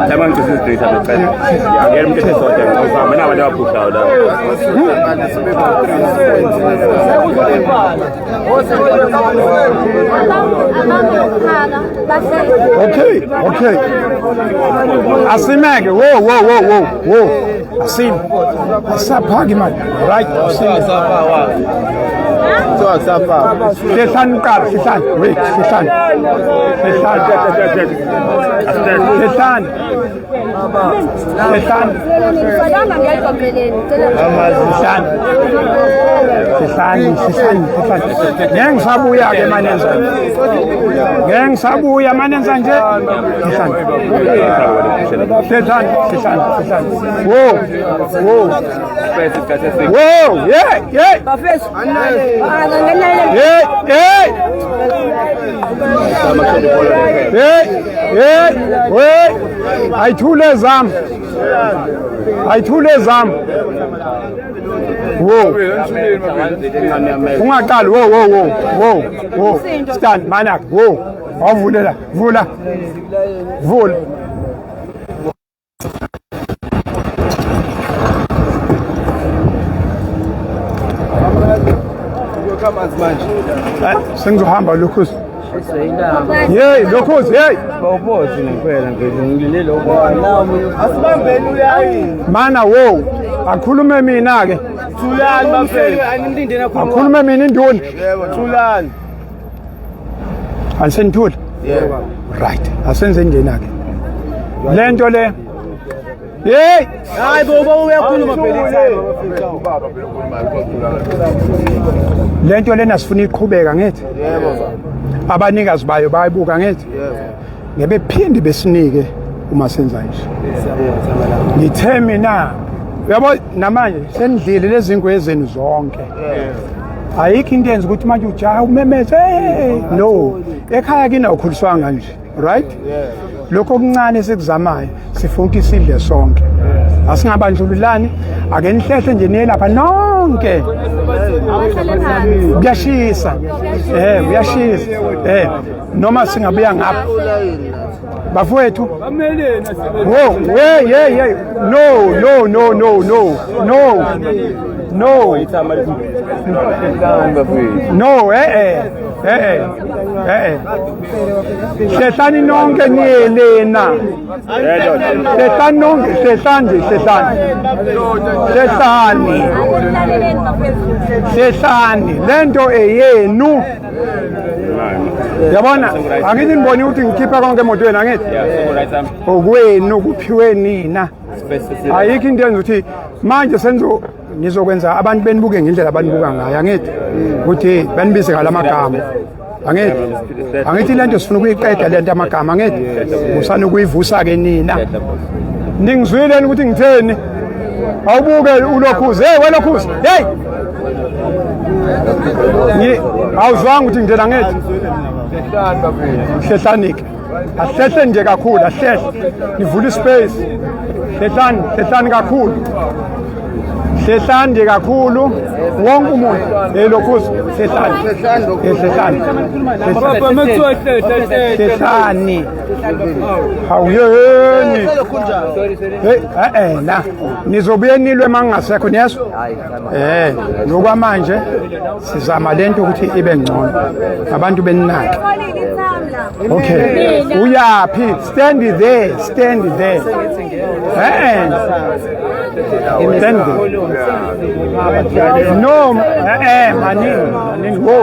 Lemon to street at the yeah, get him to the sort of when I was pushed out. Okay. Asimag, whoa. Asim. Asapagman. Right, Asim. Setan kar, setan. Wait, setan. Geng sabuya ke manenza. Geng sabuya manenza nje. Setan. Whoa, yeah. Hey, ayithule zam. Whoa. Ungaqali, whoa. Stand, manak, whoa. Awuvulela, vula. Sengizohamba Lucas. Hey, Lucas, hey. Mana wo, akhulume mina ke. Thulani bafethu, anindinde nakhuluma. Akhulume mina indoni. Thulani. Asenithula? Yebo. Right. Asenze njena ke. Lento le. Hey! Hayi boba uyakhuluma phela Lento lena sifuna iqhubeka ngithi. Yebo. Abanikazi bayo bayibuka ngithi. Yebo. Ngebe phindi besinike uma senza nje. Ngithe mina yabo namanje senidlile lezi ngwe zenu zonke. Ayikho into yenza ukuthi manje ujaha umemeze no ekhaya kina ukhuliswanga nje right lokho okuncane sikuzamayo sifuna isidle sonke asingabandlululani ake nihlehle nje nelapha nonke kuyashisa kuyashisa noma singabuya ngapha bafowethu yeah no Sehlani nonke niyelena Sehlani lento eyenu yabona angithi nibone ukuthi ngikhipha konke emotweni angithi okwenu kuphiwe nina ayikho into yenza ukuthi manje ngizokwenza abantu benibuke ngendlela abanibuka ngayo angithi ukuthi banibize ngalamagama angithi lento sifuna ukuyiqeda lento amagama angithi usana ukuyivusa ke nina ningizwileni ukuthi ngitheni awubuke ulokhuzi wena lokhuzi awuzwanga ukuthi ngithena ngithi Hlehlani ahlehle nje kakhulu ahlehle nivula ispace hlehlani kakhulu Hlehlani kakhulu wonke umuntu lokhuzi hlehlani awuyeni la nizobuye nilwe mangasekho niyezwa nokwamanje sizama lento ukuthi ibe ngcono abantu beninake okay uyapi stand there stand no maningi wo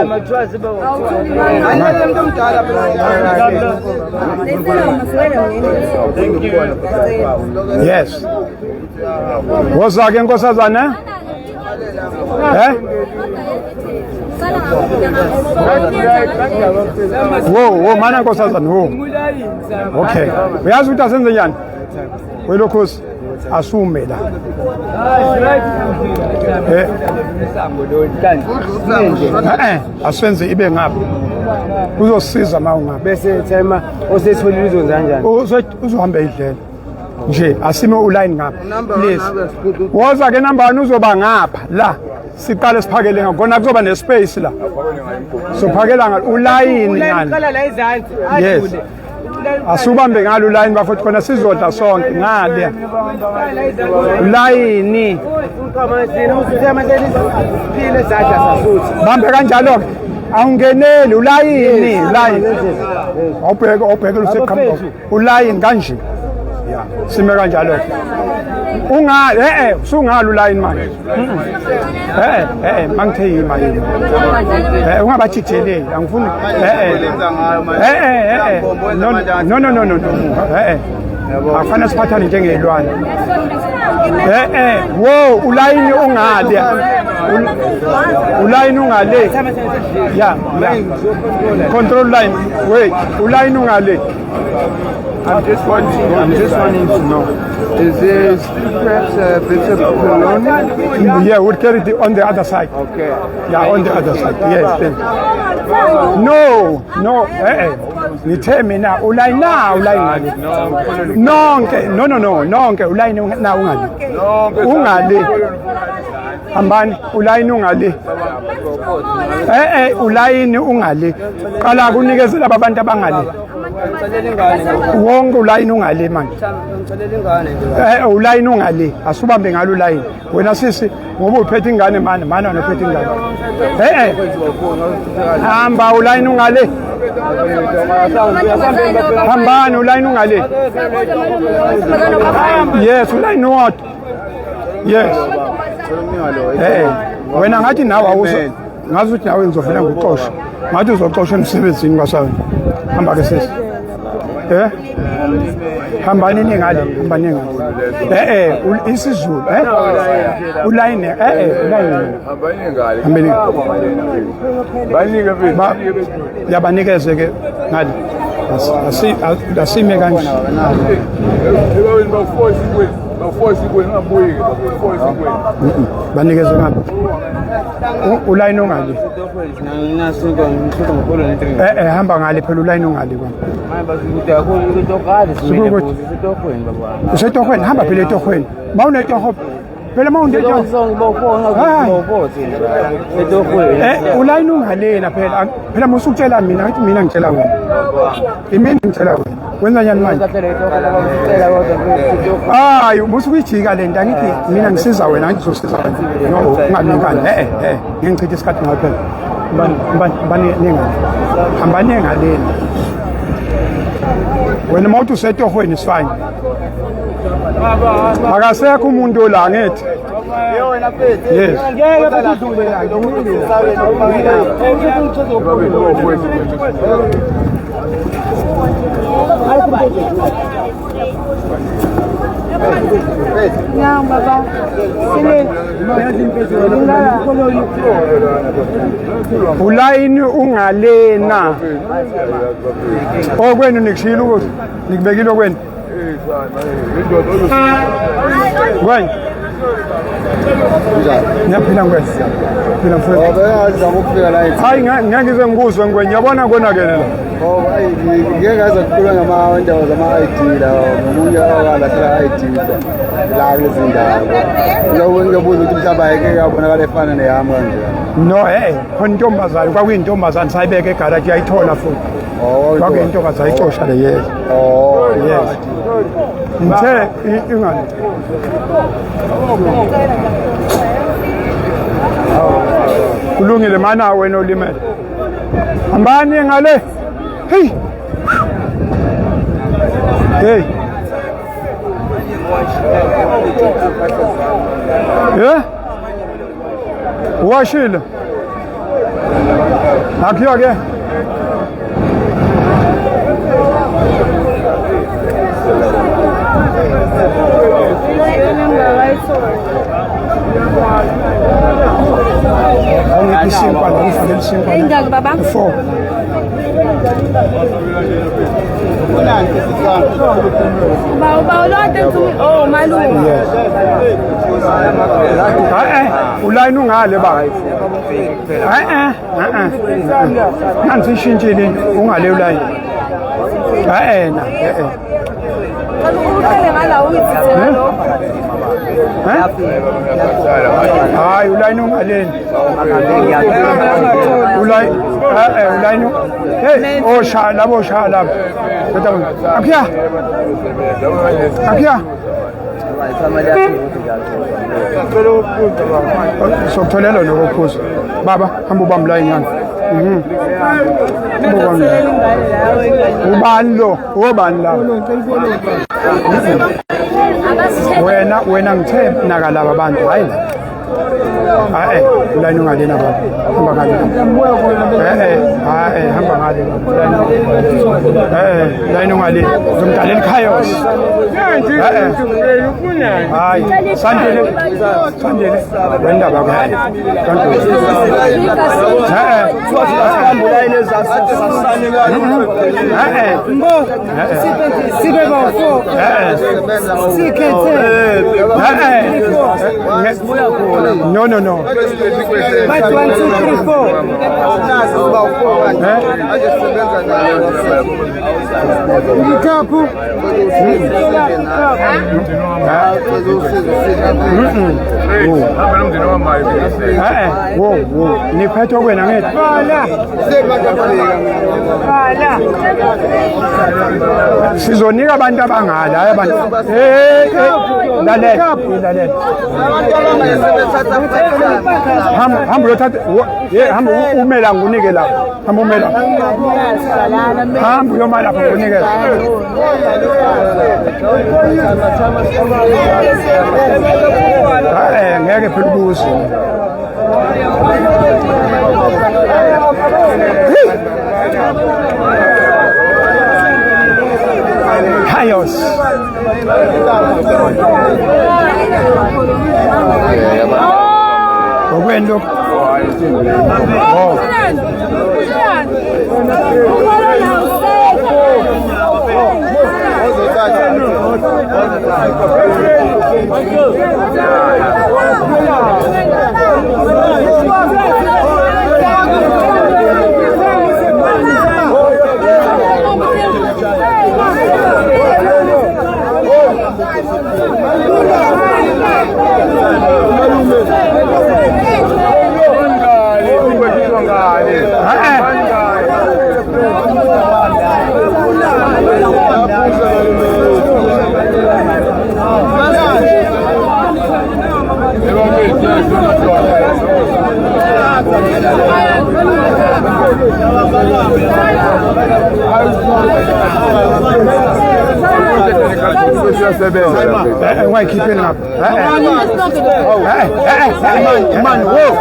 yes woza ke nkosazana Wo mana nkosazana wo. Okay. Uyazi ukuthi asenze njani? Welokhosi asume la. Asenze ibe ngapha. Uzosiza mawungabe. Bese thema osetholile izonza kanjani? Uzohamba idlela. Nje asime uline ngapha. Please. Woza ke nambani uzoba ngapha la. Siqale siphakele ngakona kuzoba nespace la. Sophakela ngalo ulayini ngani. Yes. Asubambe ngalo ulayini bafuthi khona sizodla sonke ngale. Ulayini. Bambe kanjalo ke. Awungeneli ulayini, line. Awubheke useqhamuka. Ulayini kanje. Yeah. Sime kanjalo. Sungalo line manje. Mangithe imali. Ungabachitheleli, angifuni. No. Afana siphathane njengelwane. Wo ulayini ungale. Ulayini ungale. Yeah. Control line. Wait, ulayini ungale. I'm just wanting to know. Is there still perhaps a bit of colonial? Yeah, we'll carry it on the other side. Okay. Yeah, on the other side. Yes. Then. No. Ngithe mina ulayini nonke. Nonke ulayini na ungale. Ungale. Hambani ulayini ungale. Ulayini ungale. Qala kunikezela abantu abangale. Wonke ulayini ungale manje. Ulayini ungale. Asubambe ngalo ulayini. Wena sisi ngoba uphethe ingane mana unophethe ingane. Hamba ulayini ungale. Hambani ulayini ungale. Yes, ulayini what? Yes. Wena ngathi nawe awuso. Ngazi ukuthi nawe ngizofuna ngikuxoshe. Ngathi uzoxosha emsebenzini kwaSawini. Hamba ke sisi. Hambani ningale. Isizulu. Ulayini. Ulayini. Yabanikeze ke ngale. Asime kanje. Banikeze ngapha. Ulayini ongale. Hamba ngale phela ulayini ongale kwami. Usetohweni hamba phela etohweni. Mawunetoho phela mawunetoho. Ulayini ungalena phela musukutshela mina ngathi mina ngitshela wena. Imini ngitshela wena. Wenza njani manje? Musukuyijika le nto angithi mina ngisiza wena ngizosiza wena. No, ungalingani. Ngichitha isikhathi ngawe phela. Mbani ningale. Hamba ningaleni. Wena mawuthi usetohweni sifanye. Akasekho umuntu la ngithi. Yes. Não, baba. Ulayini ungalena. Okwenu nikishilo ukuthi nikubekile kwenu. Kwenu. Ngiyaphila kwenu. Phila mfowethu. Ngizama ukufika la. Hayi ngeke ngizenguzwe ngwenya yabona konakele la. Ngeke ngaze kukhuluma ngama-ndawo zama-ID lawo nomunye okalahlela i-ID la kulezi ndawo ngiyobuza ukuthi mhlawumbe ayike yabonakala efana neyami kanje. No, khona intombazane kwakuyintombazane sayibeka egaraji yayithola futhi. Kwakuyintombazane ayixosha le yes. Yes. Ngithe ingane. Kulungile mana wena olimele. Hambani ngale. Hey. Yeah? Washile. Akiwa ke. Isinkwa la baba? 4. Ba ulonke oh malume. Yes. Ulayini ungale ba? Nansi ishintshile ungale ulayini. Na. Uqale ngala uyithithela lo. Hayi ulayini ungaleni. Ulayini. Hey, labo shala. Akya. Sokutholela lokuphuza. Baba, hamba ubamba layini yana. Ubani lo? Ubani la? Wena ngithe naka laba bantu hayi la. Ulayini ungalena baba. Hamba ngale. Hamba ngale. Ulayini ungalena. Ngimdalela chaos. Hayi, sandile. Wenda baba. Ulayini ezasasane Sibe ba4. Sikhethe. No. But 1, 2, 3, 4. Niphethwe kwena ngethi. Sizonika abantu abangala hayi abantu. Lalela. Hamba uyothatha hamba umela ngunike la. Hamba umela. Hamba uyoma lapha ngunike. Ngeke phela ubuze. Chaos. Okwendo. Why keep it up? Man, whoa.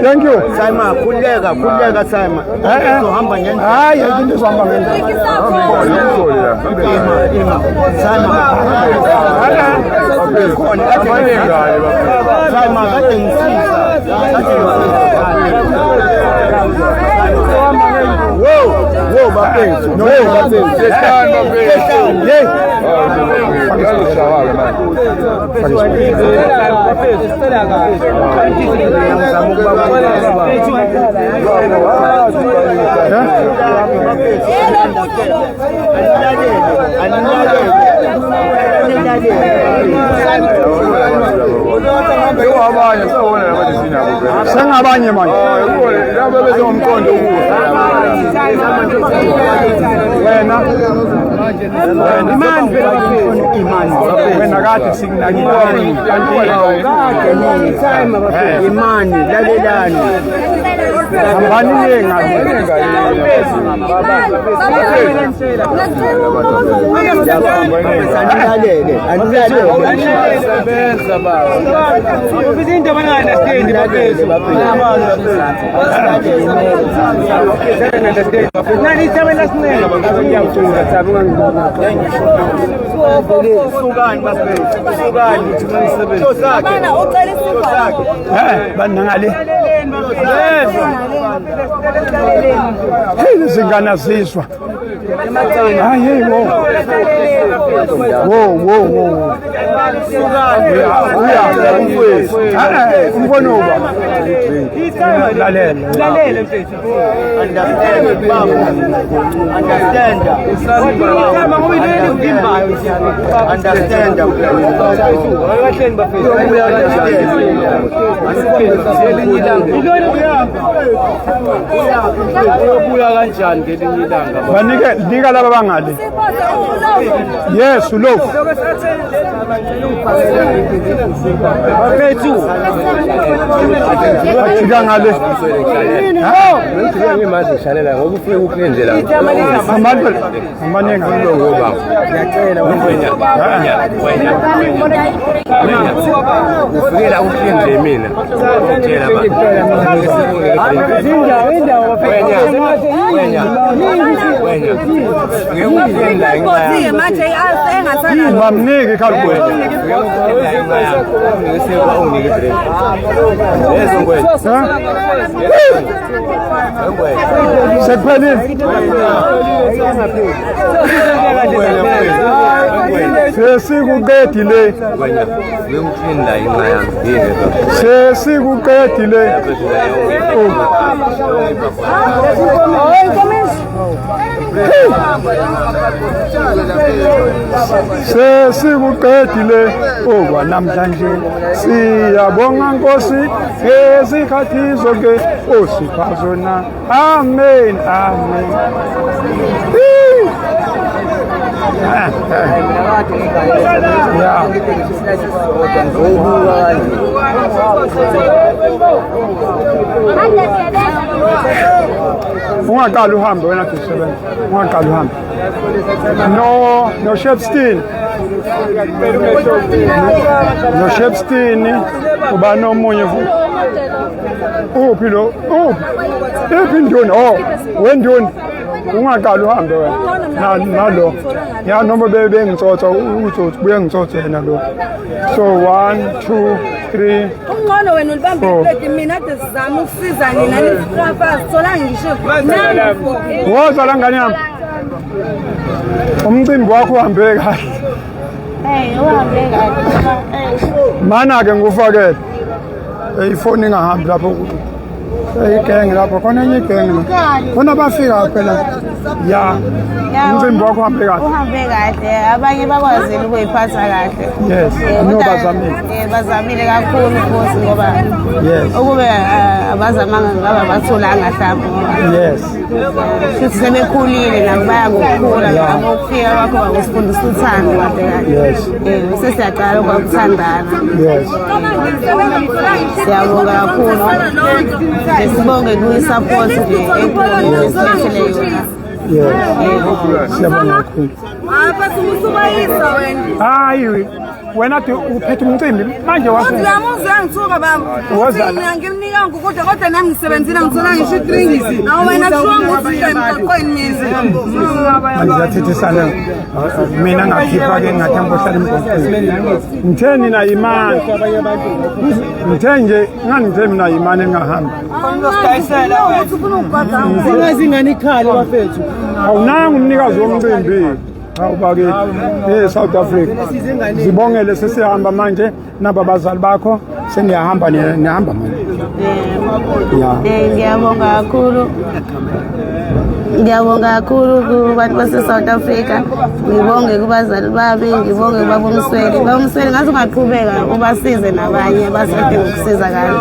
Thank you. Simon, kulega Simon. Hamba ngene. Hayi, into zohamba ngene. Simon, kade ngisiza. Whoa, bapethu. No, bapethu. Sengabanye manje. Laba bezomqondo Wena imani wena kade sikunakile imani lalelani hambani zinganaziswa hayi umbono uba lalela banike dika laba bangale yes ulofu bafethu athika ngale ngimazi shalela ngoba ufike ukulendlela abantu amanenga ngoba ngiyacela wena ufika ukulendle mina ngiyacela mamnike khalibwena sekuphelile sesikuqedile sesikuqedile sesikuqedile namhlanje siyabonga Nkosi ngezikhathi zonke osipha zona amen amen ungaqala uhambe wena Disebenza ungaqala uhambe no Shepstein no Shepstein uba nomunye futhi uphi lo uphi ndoni wendoni ungaqala uhambe wena nalo ya noma bengitsotsa uthi buye ngitsotse yena lo so 1 2 3 ungcono wena ulibambe iplate mina ade sizama ukusiza nina nifrafas thola ngisho nangu woza la ngane yami umcimbi wakho uhambe kahle uhambe kahle mana ke ngufakele ifoni ingahambi lapho igenge lapho khona enye igenge khona bafika phela ya umcimbi wakho uhambe kahle abanye bakwazile ukuyiphatha kahle yes bazamile bazamile kakhulu Nkosi ngoba ukube abazamanga ngaba batholanga mhlawumbe yes futhi sebekhulile nabo baya ngokukhula nabo ukufika kwakho bakusifundisa uthando kahle yes sesiyaqala ukuthandana yes siyabonga kakhulu sibonge kuyi-support nje enkulu esilethele yona siyabonga kakhulu hayi wena uphethe umcimbi manje ngithuka baba ngimnika ngukudla kodwa nami ngisebenzile ngithola ngisho idrinks nawe wena strong ukuthi emqoqweni mizi ngizathethisana mina ngakhipha-ke ngathamba ohlala emgwaqweni ngithe nina imani ngithe nje ngangithe mina imani engahambi singazingani ikhali bafethu awunanga umnikazi womcimbi awubakithi e-South Africa zibongele sesihamba manje naba bazali bakho seniyahamba nihamba manje ngiyabonga kakhulu kubantu base-South Africa ngibonge kubazali babi ngibonge kubaba umsweli ngathi ungaqhubeka ubasize nabanye abasedinga ukusizakala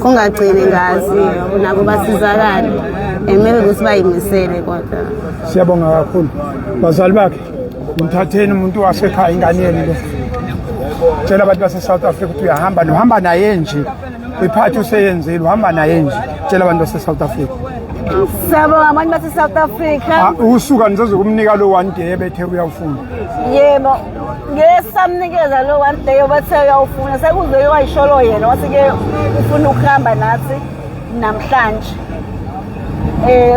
kungagcini ngazi nabo basizakale maybe ukuthi bayimisele kodwa siyabonga kakhulu bazali bakhe mthatheni umuntu wasekhaya ingane yeni le tshela abantu base-South Africa ukuthi uyahamba nohamba naye nje iphathi useyenzile uhamba naye nje tshela abantu base-South Africa. Siyabonga abantu base-South Africa. Usuka nizoze kumnika lo 1 day ebethe uyawufuna. Yebo. Ngesamnikeza lo 1 day obathe uyawufuna sekuze wayisholo yena wathi-ke ufuna ukuhamba nathi namhlanje.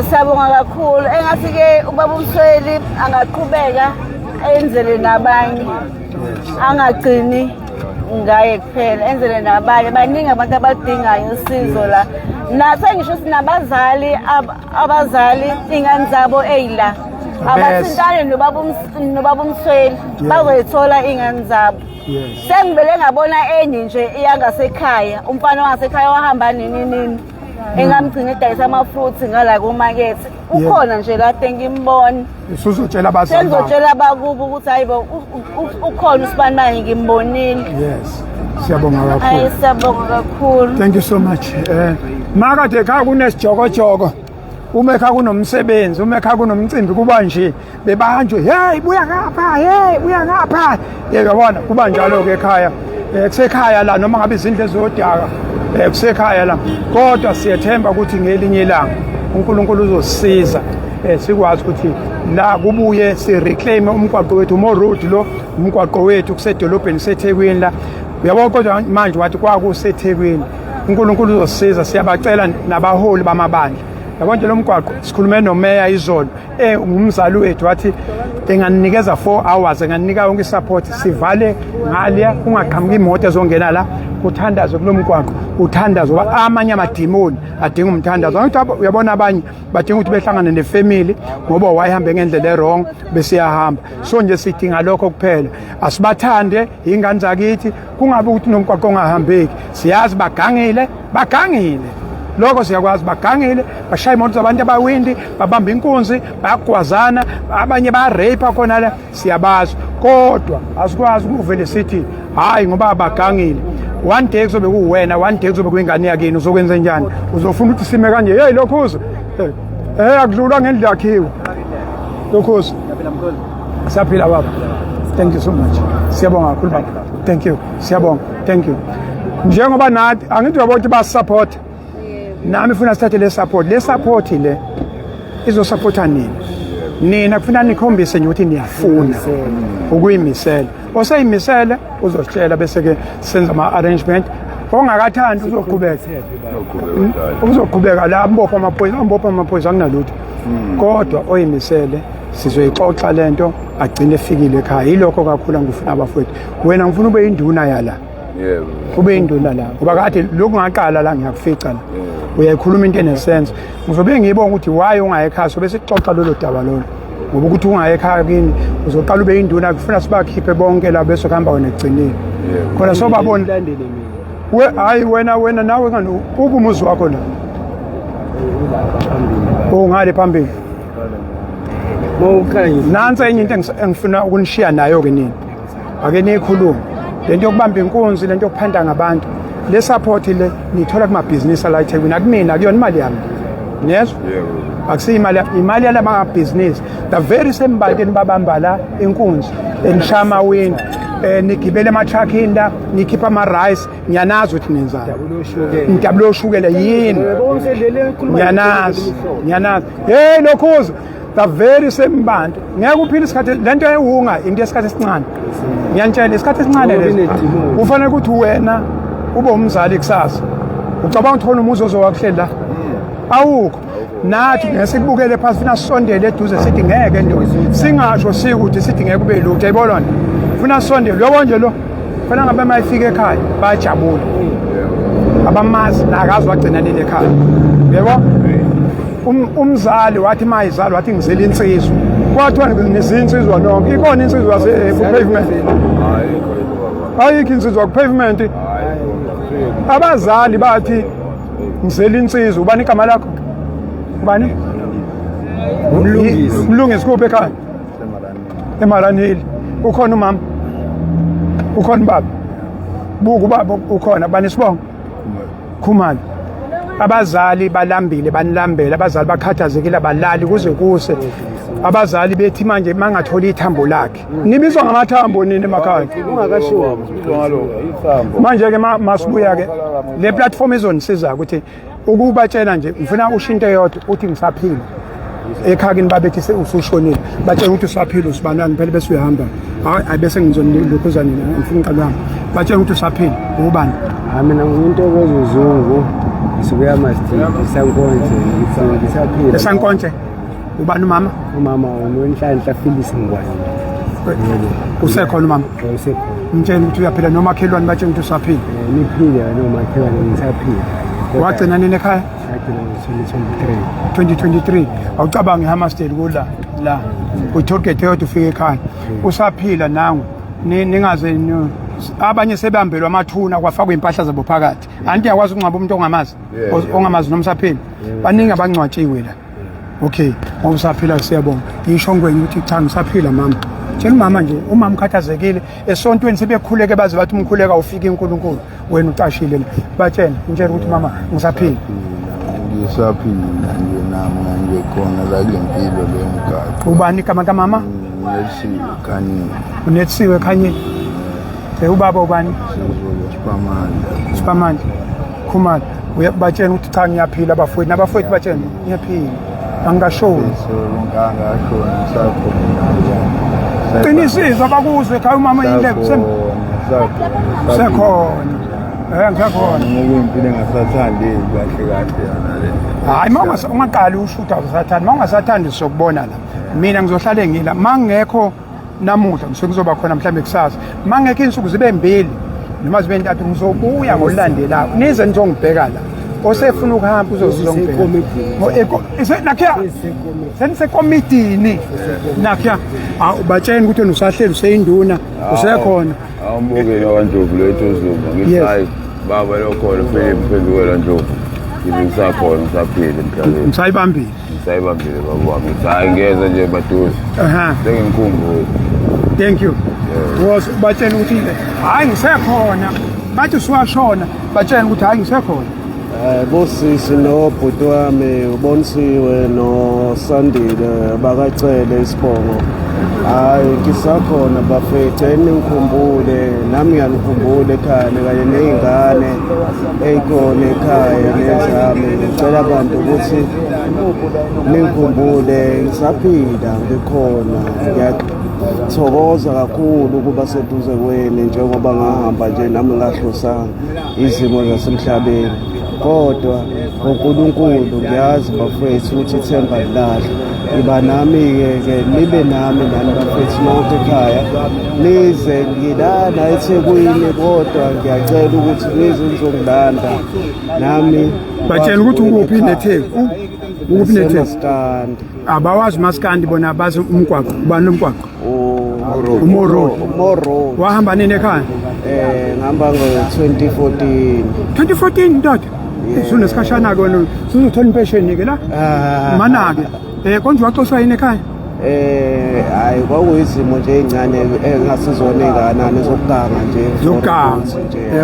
Siyabonga kakhulu. Engathi-ke ubaba uMsweli angaqhubeka enzele nabanye. Angagcini ngaye kuphela enzele nabanye. Baningi abantu abadingayo usizo la. Nathi ngisho sinabazali abazali ingane zabo eyila. Abathintane nobaba uMsweli bazoyithola ingane zabo. Sengibele ngabona enye nje iyangasekhaya umfana wangasekhaya wahamba nini engamgcina edayisa ama-fruits ngala kumakethe. Ukhona nje kade ngimbona. Usuzotshela abazali. Sengizotshela abakubo ukuthi hayibo ukhona usibani manje ngimbonile. Yes. Siyabonga kakhulu. Hayi siyabonga kakhulu. Thank you so much. Makade ekhaya kunesijokojoko. Uma ekhaya kunomsebenzi, uma ekhaya kunomcimbi kuba nje bebanjwe, hey buya ngapha, hey buya ngapha. Yabona kuba njalo ke ekhaya. Kusekhaya la noma ngabe izindlu ezodaka. Kusekhaya la. Kodwa siyethemba ukuthi ngelinye ilanga uNkulunkulu uzosisiza. Sikwazi ukuthi la kubuye si reclaim umgwaqo wethu mo road lo umgwaqo wethu kusedolobheni seThekwini la. Uyabona kodwa manje wathi kwakuseThekwini. uNkulunkulu uzosisiza siyabacela nabaholi bamabandla. Yabona nje lo mgwaqo sikhulume nomeya izolo ngumzali wethu wathi enganinikeza 4 hours enganinika yonke support sivale ngaliya kungaqhamuka imoto ezongena la kuthandazo kulomgwaqo uthandazo amanye amadimoni adinga umthandazo ngoba uyabona abanye badinga ukuthi behlangane nefamily ngoba wayihamba ngendlela errong bese yahamba so nje sidinga lokho kuphela asibathande ingane zakithi kungabe ukuthi nomgwaqo ongahambeki siyazi bagangile lokho siyakwazi bagangile bashaya imoto zabantu abawindi babamba inkunzi bayagwazana abanye barape khona la siyabazi kodwa asikwazi ukuvele sithi hayi ngoba bagangile one day kuzobe kuwena one day kuzobe kuyingane yakini uzokwenza njani uzofuna ukuthi sime kanje hey lokhuzo akudlula ngendlela yakhiwe lokhuzo siyaphila baba thank you so much siyabonga kakhulu baba thank you siyabonga thank you njengoba nathi angithi uyabona basupport nami ufuna sithathe le support le izosupporta nina kufuna nikhombise nje ukuthi niyafuna ukuyimisela oseyimisele uzositshela bese ke senza ama arrangement ongakathandi uzoqhubeka la ambopha amaphoyisa akunalutho kodwa oyimisele sizoyixoxa lento agcine efikile ekhaya yilokho kakhulu ngifuna abafowethu wena ngifuna ube induna yala yebo ube induna la ngoba kade lokhu ngaqala la ngiyakufica la uyayikhuluma into enesense ngizobe ngiyibona ukuthi why ungayekhaya so bese sixoxa lolo daba lolo ngoba ukuthi ungayekhaya kini uzoqala ube induna kufuna sibakhiphe bonke la bese kuhamba wena egcinile khona so babona hayi wena nawe ngani ukumuzi wakho la ngale phambili nansi enye into engifuna ukunishiya nayo ke nini ake nikhulume lento yokubamba inkunzi lento yokuphanda ngabantu le support le nithola kuma business la eThekwini akumina kuyona imali yami yezwa akusiyimali imali yalama business the very same bantu enibabamba la inkunzi enishama wini nigibele ama trucking la nikhipha ama rice ngiyanazi ukuthi nenzani indabulo shukela yini ngiyanazi hey lokhuzo the very same bantu ngeke uphile isikhathi lento eyihunga into yesikhathi esincane ngiyantshela isikhathi esincane leso ufanele ukuthi wena ube umzali kusasa ucabanga ukuthola umuzi ozowakuhlela la awukho nathi ngesikubukele phansi funa sisondele eduze sithi ngeke nto singasho sikuthi sithi ngeke kube lutho ayibona funa sisondele uyabona nje lo fana ngabe mayifika ekhaya bayajabula abamazi nakazi wagcina leli ekhaya yebo umzali wathi mayizali wathi ngizela insizwa kwathiwa ngizinsizwa nonke ikona insizwa yase-pavement ayikho insizwa ku-pavement abazali bathi ngizela insizwa ubani igama lakho ubani umlungisi kuphi ekhaya eMaranhili ukhona umama ukhona ubaba buku ubaba ukhona bani sibonga Khumalo abazali balambile banilambele abazali bakhathazekile abalali kuze kuse abazali bethi manje mangatholi ithambo lakhe nibizwa ngamathambo nini emakhaya ungakashiwa ngalokho ithambo manje ke masibuya ke le platform izonisiza ukuthi ukubatshela nje ngifuna ushinto yodwa uthi ngisaphila ekhakini babethi usushonile batshela ukuthi usaphila usibanani phela bese uyahamba hayi bese ngizonilokhuzana ngifuna iqalwami batshela ukuthi usaphila ubani mina ngintokozo uzungu ngisuke amastiki sankonje ngisaphila esankonje ubani umama unonhlanhla Phyllis Ngwane usekhona umama usekhona mtshela ukuthi uyaphila nomakhelwane batshela ukuthi usaphila niphile nomakhelwane ngisaphila wagcina nini ekhaya 2023 awucabangi Hammersdale la uTorget yodwa ufike ekhaya usaphila nangu ningaze abanye sebehambelwa amathuna kwafakwa impahla zabo phakathi anti yakwazi ukunqaba umuntu ongamazi nomsaphila baningi abangcwatshiwe la okay ngokusaphila siyabonga ngisho ngweni ukuthi cha ngisaphila mama tshela umama nje umama ukhathazekile esontweni sebekhuleke baze bathi umkhuleka ufika inkulunkulu wena ucashile la batshela ngitshela ukuthi mama ngisaphila ngisaphila nje nami ngikhona la ngempilo lemgaqo ubani igama kamama Unethiwe Khanyile ubaba ubani Sipamandla Khumalo uyabatshela ukuthi cha ngiyaphila abafowethu nabafowethu batshela ngiyaphila angashoni qinisizwa bakuzwe ekhaya umama indlebe sekhona ngisakhona ngempilo engasathandi kahle kahle hayi ungaqali ushutha usathanda mangasathandi sokubona la mina ngizohlale ngila mangekho namuhla ngizoba khona mhlambe kusasa mangekho insuku zibe mbili noma zibe ntathu ngizobuya ngolandelayo nize nizongibheka la osefuna ukuhamba uzozizongibheka nakho senisekomitini nakho batshela ukuthi usahleli useyinduna usekhona awumbukeli waNdlovu lethu uZuma ngisayi baba lokhona Philip Phenduka Ndlovu ngisakhona ngisaphila emhlabeni ngisayibambile baba wami hayi ngeze nje baduze sengikhumbula thank you was batshela ukuthi hayi ngisekhona bathi siwashona batshela ukuthi hayi ngisekhona bosisi nobhuti wami ubonisiwe noSandile bakacele isibongo hayi ngisakhona bafethu engikhumbule nami ngiyanikhumbula ekhaya kanye nezingane ezikhona ekhaya nezami ngicela abantu ukuthi ningikhumbule ngisaphila ngikhona ngiyathokoza kakhulu ukuba seduze kweni njengoba ngahamba nje nami ngahlosanga izimo zasemhlabeni kodwa uNkulunkulu ngiyazi bafethu ukuthi ithemba lilahle iba nami-ke nibe nami nani bafethu nonke ekhaya nize ngilana eThekwini kodwa ngiyacela ukuthi nize nizongilanda nami batshela ukuthi ukuphi neTheku ukuphi neTheku Maskandi abawazi Maskandi bona bazi umgwaqo ubani umgwaqo Moro wahamba nini ekhaya ngihamba ngo-2014 ndoda sunesikhashana ke wena sizothola impesheni ke la mana ke konje waxoshwa yini ekhaya hayi kwakuyizimo nje ezincane engasizona enganani zokuganga nje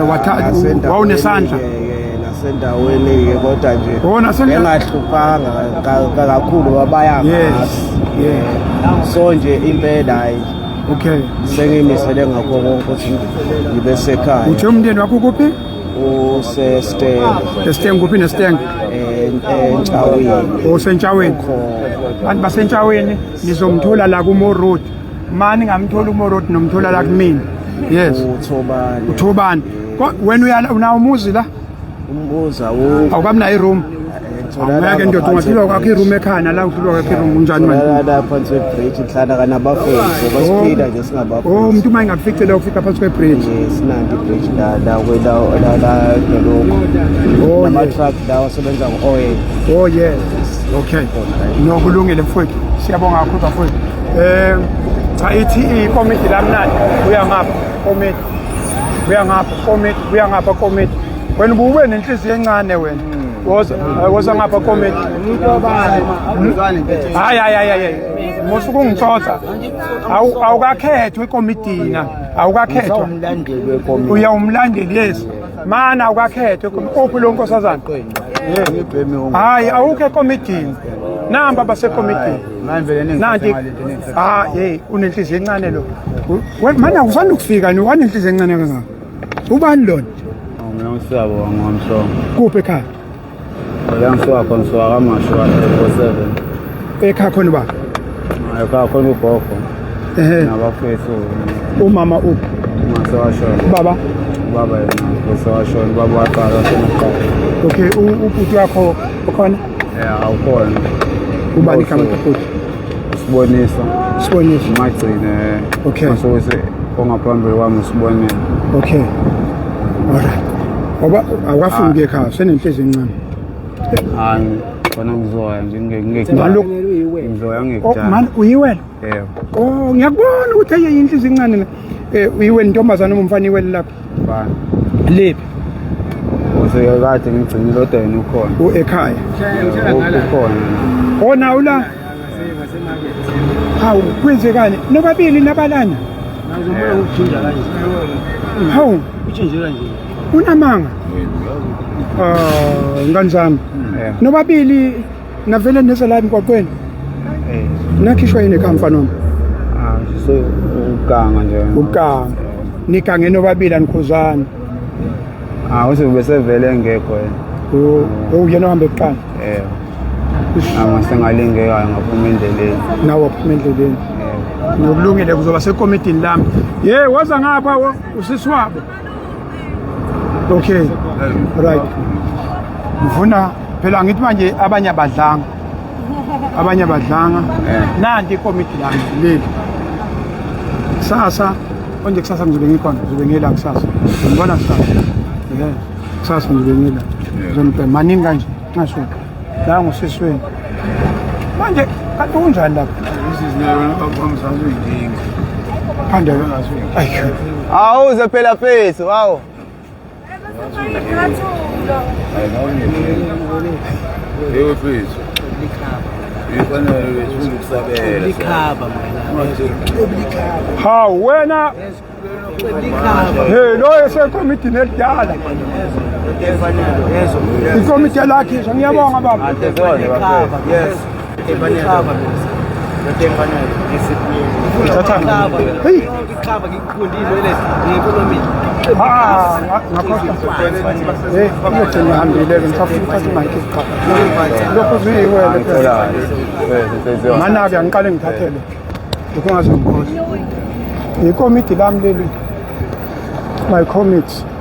wathatha wawunesandla nasendaweni ke kodwa nje engahluphanga kakhulu wabaya so nje impela hayi okay sengimisele ngakho konke ukuthi ngibe sekhaya uthe umndeni wakho kuphi Steng kuphi neSteng eNtshaweni Osentshaweni bantu basentshaweni nizomthola la kuMore Road mani ngamthola uMore Road nomthola la kumina yes uThobani wena unawo umuzi la umbuza awukamna iroom awungeke ndoda ungaphilwa kwakho iroom ekhaya la uphilwa kwakho iroom unjani manje la phansi kwebridge ngihlala kanabafowethu basiphila nje singabafowethu umuntu uma engakuficela ukufika phansi kwebridge sinandi bridge la doloko nama-truck lawa asebenza ngo-oil yes okay nokulungile mfowethu siyabonga kakhulu bafowethu cha ithi ikomiti lamnandi buya ngapha komiti wena ubube nenhliziyo encane wena woza ngapha komiti hayi musuke ungitshotha awukakhethwa ekomitini awukakhethwa uya umlandeli yes mana awukakhethwa kuphi lo nkosazana hayi awukho ekomidini namba basekomidini nanti hey unenhliziyo encane lo manje akusanda ukufika ni wanenhliziyo encane kangaka ubani lona mina usabo wangomsongo kuphi ekhaya ngiyangisiwa khona siwa kamasho 7 ekhaya khona ba ekhaya khona ugogo nabafethu umama uphi masewashona baba yena usewashona baba waqala senuqala okay ubhuti wakho ukhona awukhona ubani igama lakubhuti Sibonisa magcine okay masose ongaphambili kwami usibonile okay alright baba awafuni ekhaya senenhliziyo encane hayi khona ngizoya nje ngizoya ngekujala man uyiwela yebo ngiyakubona ukuthi ayi inhliziyo encane uyiwela intombazana umfana iwela lapho bani lephi useyakade ngigcinile kodwa yena ukhona ekhaya ukhona nawu la hawu kwenzekani nobabili nabalana hawu unamanga ngani zami nobabili navele neza la emgwaqweni nakhishwa yini ekhaya mfana wami so ukanga nje ukanga nikange nobabili anikhuzana use besevele engekho yena yena ohamba eqala amasengalingekayo ngaphuma endleleni nawo aphuma endleleni nokulungile kuzoba sekomidini lami waza ngapha usisi wabo okay right ngifuna phela ngithi manje abanye abadlanga nanti ikomidi lami leli kusasa onje kusasa ngizobe ngikhona ngizobe ngela kusasa ngibona kusasa kusasa ngizobe ngela ngizoniphe maningi kanje ngasho la ngusisweni manje kanti unjani lapha phande awuze phela fethu hawo Yebo fethu ifanele ukusabela likhaba hawu wena lo esekomidini elidala ikomidi lakhe ngiyabonga baba yes likhaba manake angiqale ngithathele lokho ngazongikhohle ikomidi lami leli my committee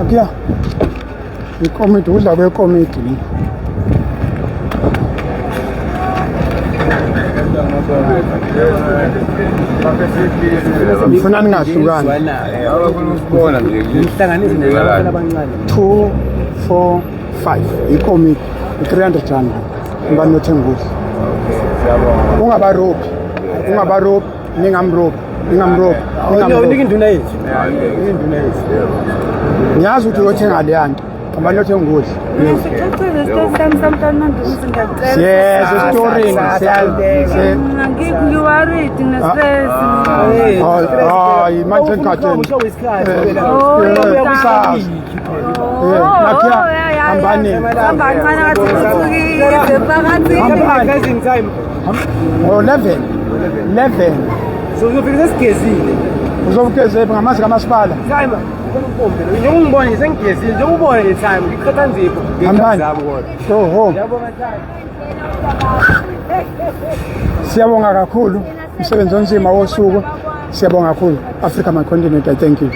Akuya ikomidi udla kwekomidi ngifuna ningahlukani 2 4 5 ikomidi 300 rand ngibani nothenga ukudla ungabarobhi ningamrobhi ngiyazi ukuthi uyothenga leya nto ngibani nothenga ukudla yes storing hayi manje ngikhatheni hambani 11 11. So uzofika sesigezile. Uzokugezephi ngamazi kamasipala? Time umpompelo. Nje ungibone sengigezile, nje ubone le time ngiqhatha nzipho. Hambani. Go home. Yabonga time. Siyabonga kakhulu umsebenzi onzima wosuku. Siyabonga kakhulu Africa My Continent. I thank you.